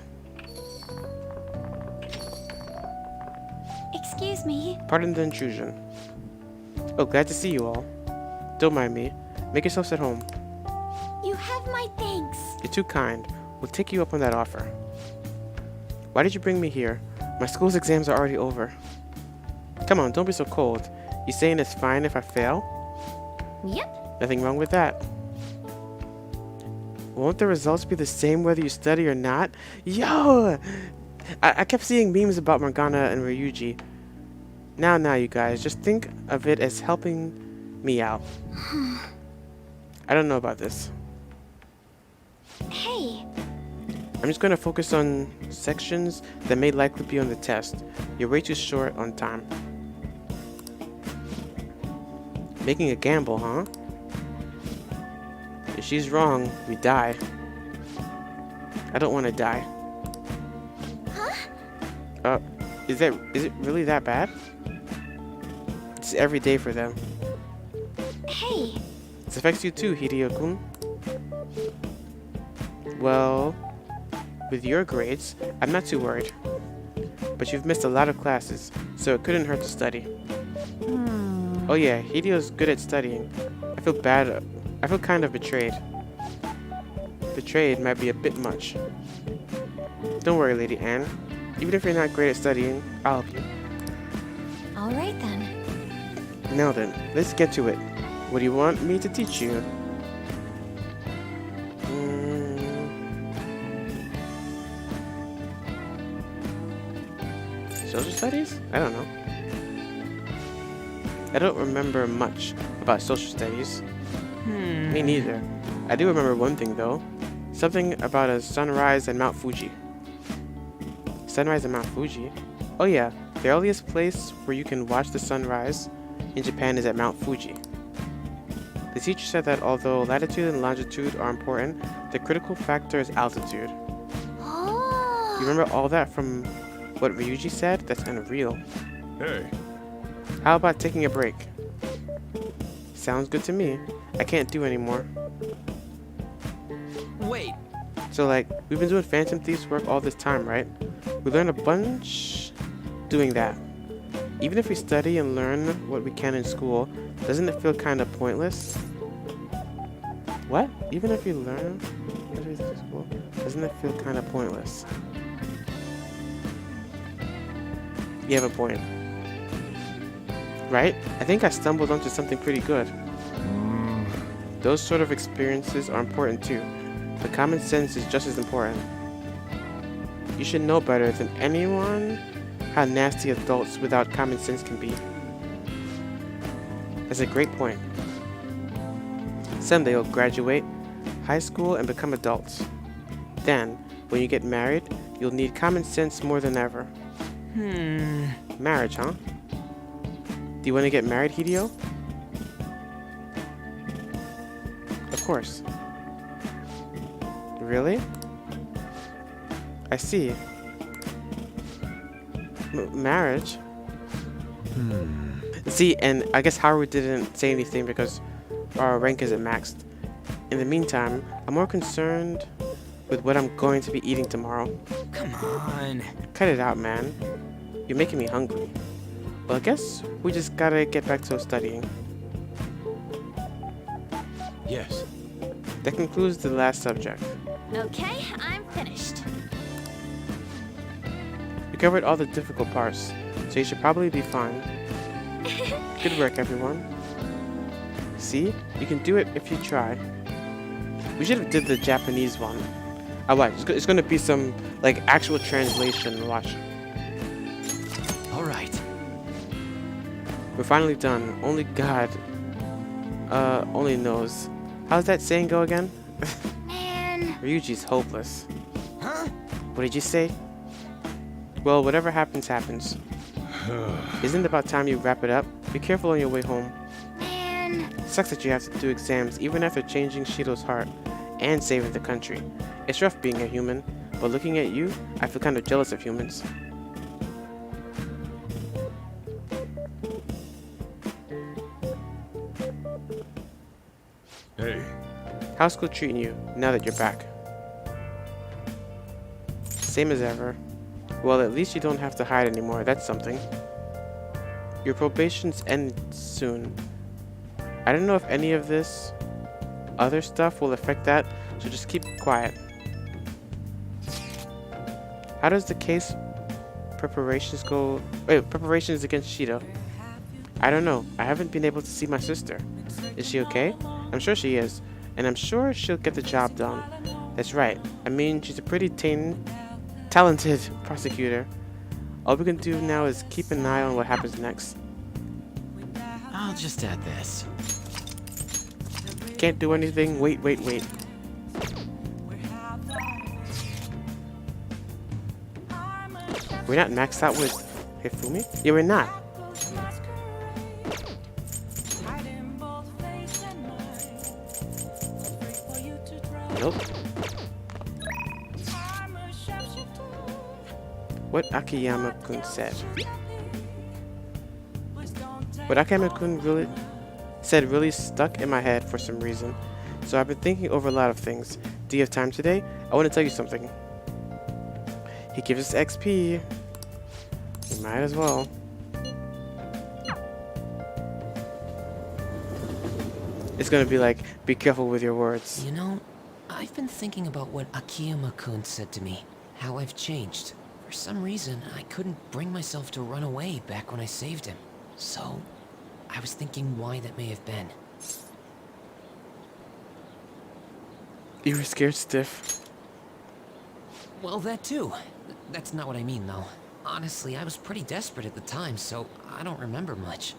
Excuse me. Pardon the intrusion. Oh, glad to see you all. Don't mind me. Make yourselves at home. You have my thanks. You're too kind. We'll take you up on that offer. Why did you bring me here? My school's exams are already over. Come on, don't be so cold. You saying it's fine if I fail? Yep. Nothing wrong with that. Won't the results be the same whether you study or not? Yo! I kept seeing memes about Morgana and Ryuji. Now, you guys, just think of it as helping me out. I don't know about this. Hey, I'm just going to focus on sections that may likely be on the test. You're way too short on time. Making a gamble, huh? If she's wrong, we die. I don't want to die. huh? Is it really that bad? It's every day for them. Hey, This affects you too, Hideo-kun. Well, with your grades, I'm not too worried. But you've missed a lot of classes, so it couldn't hurt to study. Oh yeah, Hideo's good at studying. I feel bad. I feel kind of betrayed. Betrayed might be a bit much. Don't worry, Lady Anne. Even if you're not great at studying, I'll help you. all right then. Now then, let's get to it. What do you want me to teach you? Social studies? I don't know. I don't remember much about social studies. Me neither. I do remember one thing though. Something about a sunrise and Mount Fuji. Sunrise and Mount Fuji? Oh yeah, the earliest place where you can watch the sunrise in Japan is at Mount Fuji. The teacher said that although latitude and longitude are important, the critical factor is altitude. Oh. You remember all that from what Ryuji said? That's unreal. Hey, How about taking a break? Sounds good to me. I can't do anymore. Wait, So like, we've been doing Phantom Thief's work all this time, right? We learn a bunch doing that. Even if we study and learn what we can in school, doesn't it feel kind of pointless? What? Even if you learn what is in school, doesn't it feel kind of pointless? You have a point. Right? I think I stumbled onto something pretty good. Those sort of experiences are important too, but common sense is just as important. You should know better than anyone how nasty adults without common sense can be. That's a great point. Someday you'll graduate high school and become adults. Then, when you get married, you'll need common sense more than ever. Marriage, huh? Do you want to get married, Hideo? Of course. Really? I see. Marriage? See, and I guess Howard didn't say anything because our rank isn't maxed. In the meantime, I'm more concerned with what I'm going to be eating tomorrow. come on. Cut it out, man. You're making me hungry. Well, I guess we just gotta get back to studying. Yes. That concludes the last subject. Okay, I'm finished. We covered all the difficult parts, so you should probably be fine. Good work, everyone. See? You can do it if you try. We should have did the Japanese one. Oh, what? It's gonna be some, like, actual translation. Watch. All right. We're finally done. Only God, only knows. How's that saying go again? Man. Ryuji's hopeless. Huh? What did you say? Well, whatever happens, happens. Isn't it about time you wrap it up? Be careful on your way home. Man. Sucks that you have to do exams even after changing Shido's heart and saving the country. It's rough being a human, but looking at you, I feel kind of jealous of humans. hey, How's school treating you now that you're back? Same as ever. Well, at least you don't have to hide anymore. That's something. Your probation's end soon. I don't know if any of this other stuff will affect that, so just keep quiet. How does the case preparations go? Wait, preparations against Shido. I don't know. I haven't been able to see my sister. Is she okay? I'm sure she is, and I'm sure she'll get the job done. That's right. I mean, she's a pretty talented prosecutor. All we can do now is keep an eye on what happens next. I'll just add this. Can't do anything. Wait. We're not maxed out with Hifumi? Yeah, we're not. Nope. What Akiyama-kun said. What Akiyama-kun really stuck in my head for some reason. So I've been thinking over a lot of things. Do you have time today? I want to tell you something. He gives us XP. You might as well. It's gonna be like, be careful with your words. You know, I've been thinking about what Akiyama-kun said to me. How I've changed. For some reason, I couldn't bring myself to run away back when I saved him. So, I was thinking why that may have been. You were scared stiff. Well, that too. That's not what I mean, though. Honestly, I was pretty desperate at the time, so I don't remember much.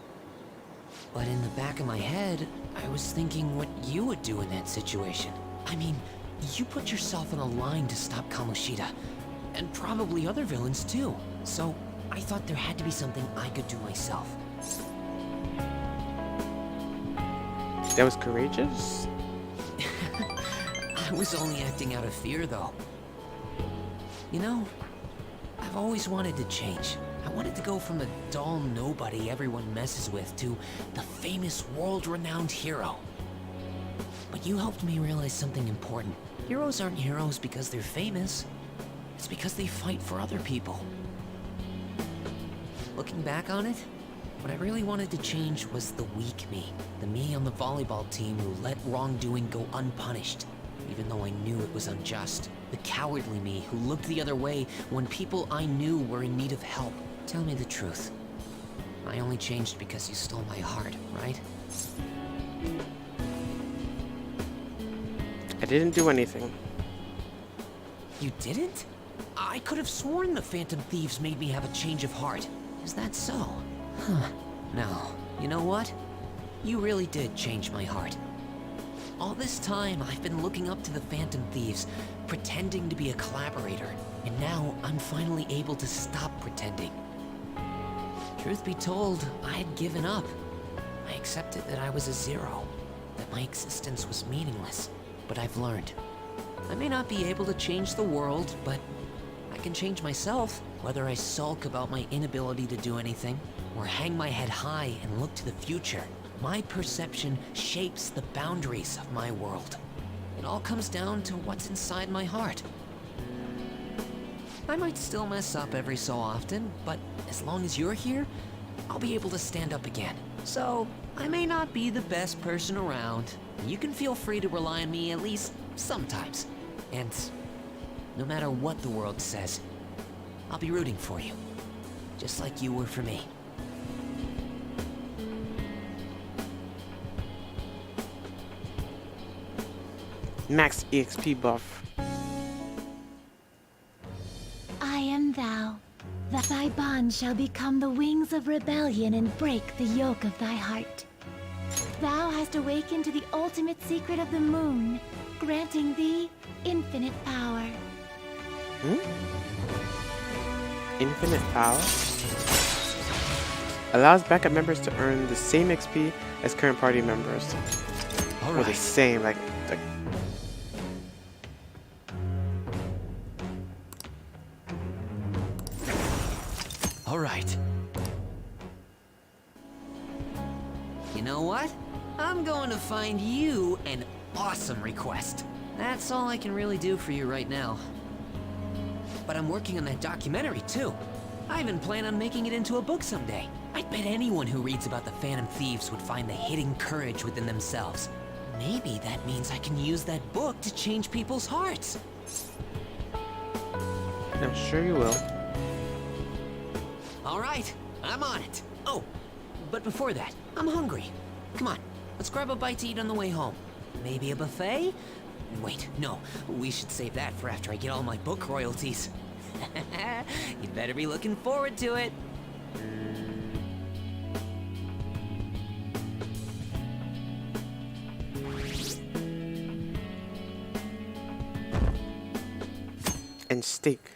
But in the back of my head, I was thinking what you would do in that situation. I mean, you put yourself on a line to stop Kamoshida, and probably other villains too. So, I thought there had to be something I could do myself. That was courageous? I was only acting out of fear, though. You know, I've always wanted to change. I wanted to go from the dull nobody everyone messes with to the famous world-renowned hero. But you helped me realize something important. Heroes aren't heroes because they're famous. It's because they fight for other people. Looking back on it, what I really wanted to change was the weak me. The me on the volleyball team who let wrongdoing go unpunished, even though I knew it was unjust. The cowardly me who looked the other way when people I knew were in need of help. Tell me the truth. I only changed because you stole my heart, right? I didn't do anything. You didn't? I could have sworn the Phantom Thieves made me have a change of heart. Is that so? Huh. No. You know what? You really did change my heart. All this time, I've been looking up to the Phantom Thieves, pretending to be a collaborator, and now I'm finally able to stop pretending. Truth be told, I had given up. I accepted that I was a zero, that my existence was meaningless, but I've learned. I may not be able to change the world, but I can change myself. Whether I sulk about my inability to do anything, or hang my head high and look to the future, my perception shapes the boundaries of my world. It all comes down to what's inside my heart. I might still mess up every so often, but as long as you're here, I'll be able to stand up again. So, I may not be the best person around. You can feel free to rely on me at least sometimes. And no matter what the world says, I'll be rooting for you. Just like you were for me. Max EXP buff. I am thou. That thy bond shall become the wings of rebellion and break the yoke of thy heart. Thou hast awakened to the ultimate secret of the moon, granting thee infinite power. Infinite power? Allows backup members to earn the same XP as current party members. Or the same, like All right. You know what? I'm going to find you an awesome request. That's all I can really do for you right now. But I'm working on that documentary too. I even plan on making it into a book someday. I bet anyone who reads about the Phantom Thieves would find the hidden courage within themselves. Maybe that means I can use that book to change people's hearts. I'm sure you will. All right, I'm on it. Oh, but before that, I'm hungry. Come on, let's grab a bite to eat on the way home. Maybe a buffet? Wait, no, we should save that for after I get all my book royalties. You better be looking forward to it. And steak.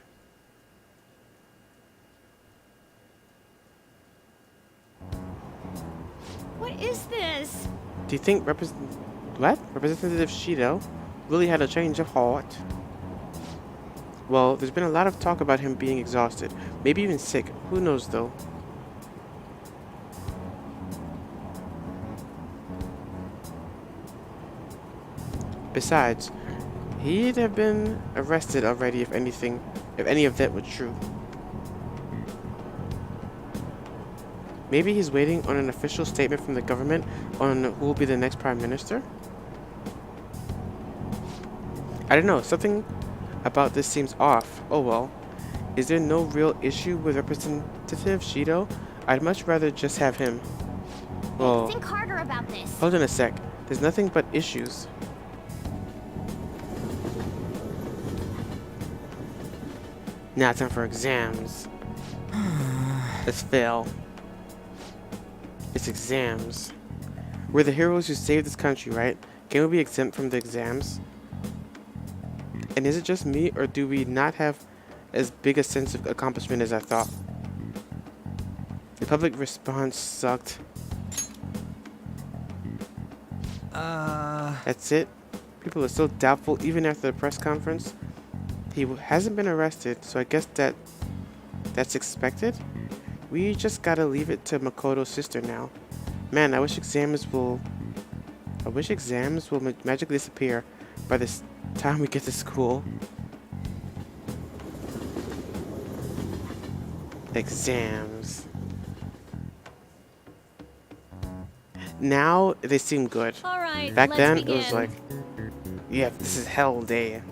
What is this? Do you think Representative Shido really had a change of heart? Well, there's been a lot of talk about him being exhausted, maybe even sick. Who knows though? Besides, he'd have been arrested already if any of that was true. Maybe he's waiting on an official statement from the government on who will be the next prime minister? I don't know, something about this seems off. Oh well. Is there no real issue with Representative Shido? I'd much rather just have him. Well, Think harder about this. hold on a sec. There's nothing but issues. Now it's time for exams. Let's fail. It's exams. We're the heroes who saved this country, right? Can we be exempt from the exams? And is it just me, or do we not have as big a sense of accomplishment as I thought? The public response sucked. That's it? People are still doubtful even after the press conference? He hasn't been arrested, so I guess that's expected? We just gotta leave it to Makoto's sister now. Man, I wish exams will magically disappear by this time we get to school. Exams. Now they seem good. All right, Back let's then begin. it was like, yeah, this is hell day.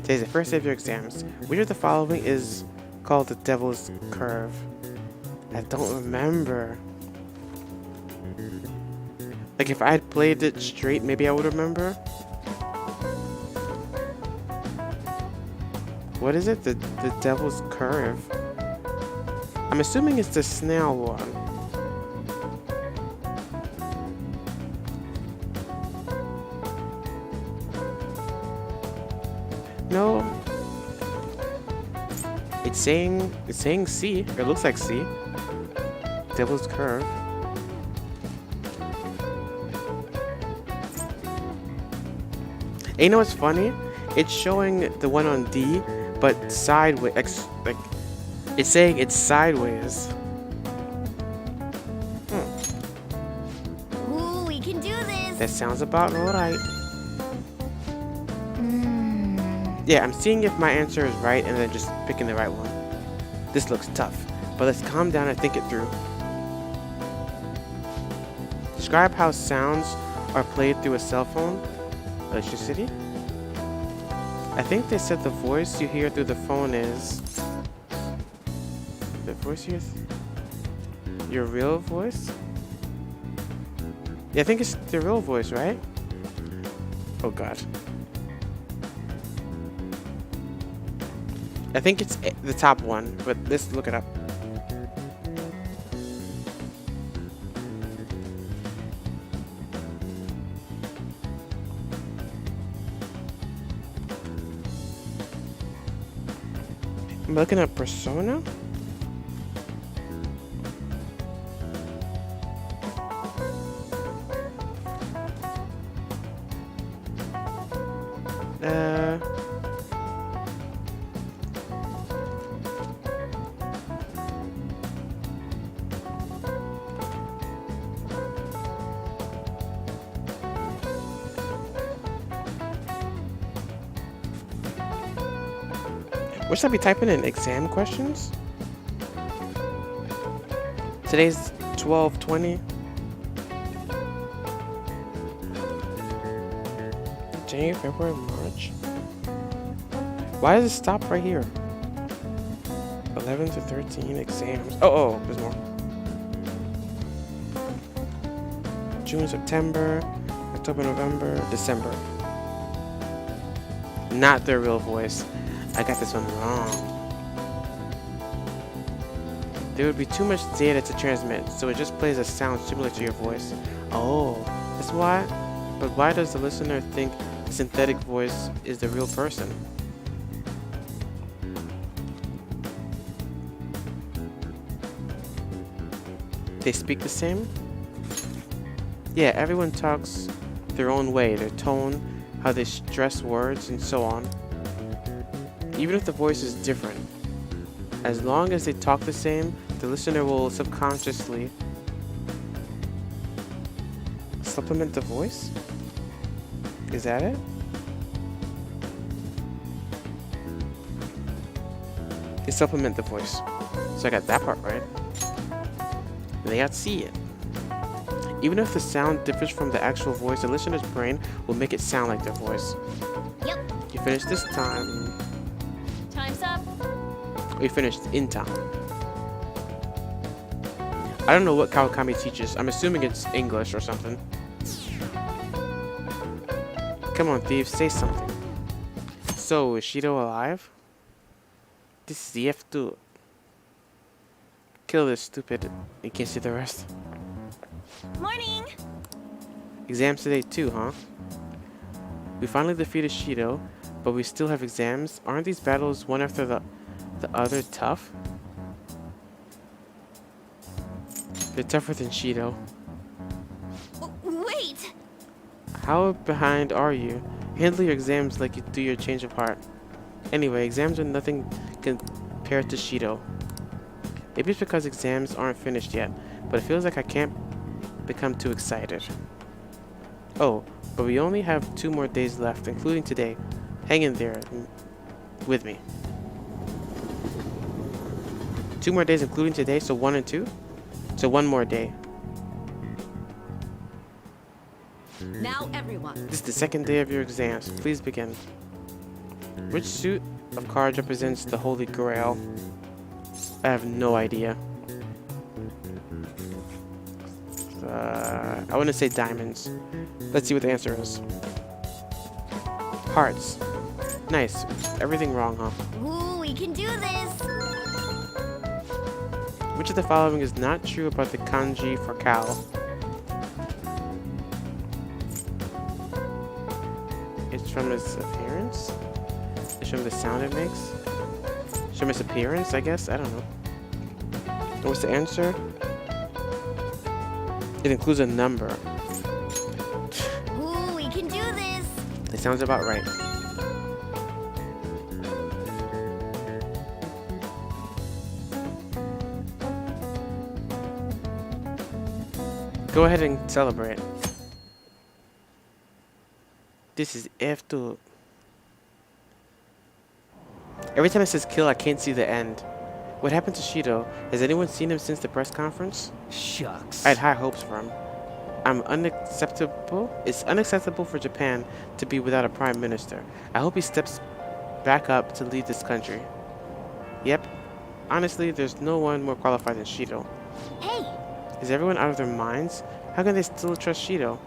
Today's the first day of your exams. Which of the following is called the Devil's Curve? I don't remember. Like if I had played it straight, maybe I would remember. What is it? The Devil's Curve. I'm assuming it's the snail one. No. It's saying C. It looks like C. Devil's Curve. And you know what's funny? It's showing the one on D, but sideways. Like, it's saying it's sideways. Ooh, we can do this. That sounds about alright. Yeah, I'm seeing if my answer is right and then just picking the right one. This looks tough, but let's calm down and think it through. Describe how sounds are played through a cell phone. Electricity? I think they said the voice you hear through the phone is... The voice you hear... Your real voice? Yeah, I think it's the real voice, right? Oh god. I think it's the top one, but let's look it up. I'm looking at Persona? What should I be typing in? Exam questions? Today's 12/20. January, February, March. Why does it stop right here? 11 to 13 exams. Oh, there's more. June, September, October, November, December. Not their real voice. I got this one wrong. There would be too much data to transmit, so it just plays a sound similar to your voice. Oh, that's why? But why does the listener think the synthetic voice is the real person? They speak the same? Yeah, everyone talks their own way, their tone, how they stress words, and so on. Even if the voice is different, as long as they talk the same, the listener will subconsciously supplement the voice? Is that it? They supplement the voice. So I got that part right. And they got C it. Even if the sound differs from the actual voice, the listener's brain will make it sound like their voice. Yep. You finished this time. Time's up. We finished in time. I don't know what Kawakami teaches. I'm assuming it's English or something. Come on, thieves, say something. So, is Shido alive? This is the F2. Kill this stupid. You can't see the rest. Morning. Exams today too, huh? We finally defeated Shido, but we still have exams. Aren't these battles one after the other tough? They're tougher than Shido. Wait! How behind are you? Handle your exams like you do your change of heart. Anyway, exams are nothing compared to Shido. Maybe it's because exams aren't finished yet, but it feels like I can't become too excited. Oh, but we only have 2 more days left, including today. Hang in there with me. 2 more days including today, so 1 and 2? So 1 more day. Now everyone. This is the 2nd day of your exams. Please begin. Which suit of cards represents the Holy Grail? I have no idea. I want to say diamonds. Let's see what the answer is. Hearts. Nice. Everything wrong, huh? Ooh, we can do this. Which of the following is not true about the kanji for cow? It's from its appearance? It's from the sound it makes? It's from its appearance, I guess? I don't know. And what's the answer? It includes a number. Ooh, we can do this. It sounds about right. Go ahead and celebrate. This is F2. Every time it says kill, I can't see the end. What happened to Shido? Has anyone seen him since the press conference? Shucks. I had high hopes for him. It's unacceptable for Japan to be without a prime minister. I hope he steps back up to lead this country. Yep. Honestly, there's no one more qualified than Shido. Hey! Is everyone out of their minds? How can they still trust Shido?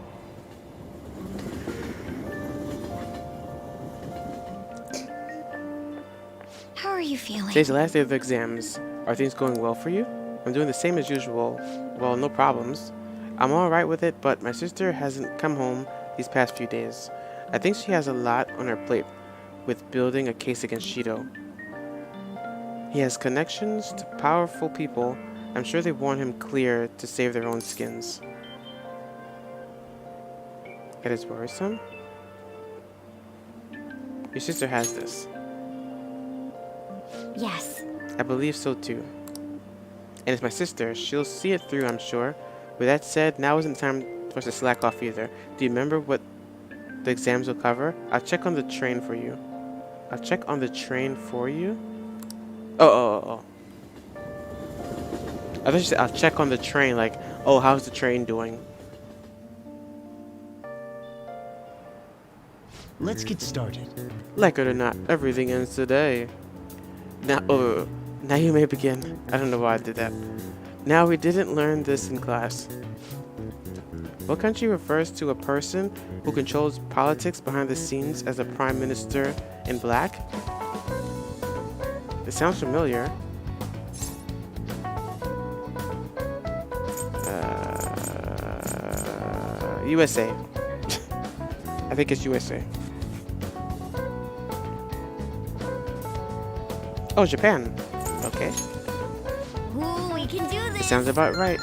How are you feeling? Today's the last day of the exams. Are things going well for you? I'm doing the same as usual. Well, no problems. I'm alright with it, but my sister hasn't come home these past few days. I think she has a lot on her plate with building a case against Shido. He has connections to powerful people. I'm sure they want him clear to save their own skins. It is worrisome. Your sister has this. Yes. I believe so too. And it's my sister. She'll see it through, I'm sure. With that said, now isn't the time for us to slack off either. Do you remember what the exams will cover? I'll check on the train for you. I'll check on the train for you? Oh. I thought you said I'll check on the train, like, oh, how's the train doing? Let's get started. Like it or not, everything ends today. Now you may begin. I don't know why I did that. Now, we didn't learn this in class. What country refers to a person who controls politics behind the scenes as a prime minister in black? It sounds familiar. USA. I think it's USA. Oh, Japan. Okay. Ooh, we can do It this. sounds about right.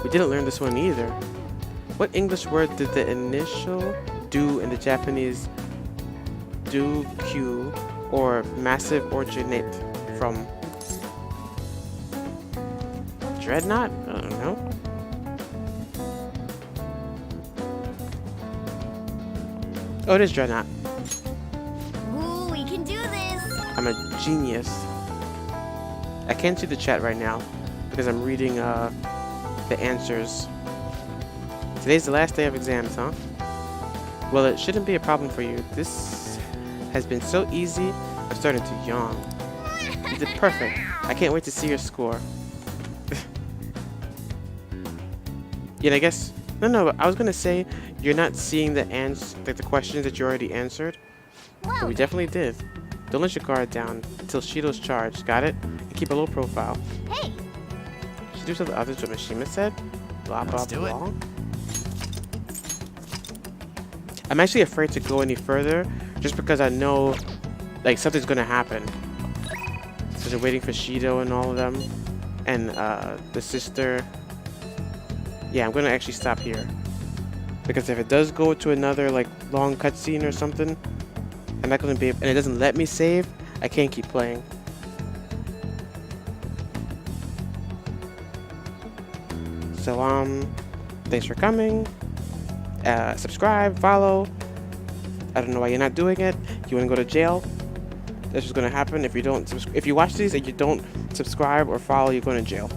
We didn't learn this one either. What English word did the initial do in the Japanese do Q or massive originate from? Dreadnought? I don't know. Oh, it is Dreadnought. Ooh, we can do this. I'm a genius. I can't see the chat right now because I'm reading the answers. Today's the last day of exams, huh? Well, it shouldn't be a problem for you. This has been so easy, I'm starting to yawn. You did perfect. I can't wait to see your score. Yeah, I guess... No, I was gonna say you're not seeing the the questions that you already answered. But we definitely did. Don't let your guard down until Shido's charged, got it? And keep a low profile. Hey! Should do something others what Mishima said? Blah blah Let's do blah. I'm actually afraid to go any further just because I know like something's gonna happen. So they're waiting for Shido and all of them. And the sister. Yeah, I'm gonna actually stop here. Because if it does go to another like long cutscene or something, I'm not gonna be able, and it doesn't let me save, I can't keep playing. So thanks for coming. Subscribe, follow. I don't know why you're not doing it. You wanna go to jail? That's what's gonna happen if you don't if you watch these and you don't subscribe or follow, you're going to jail.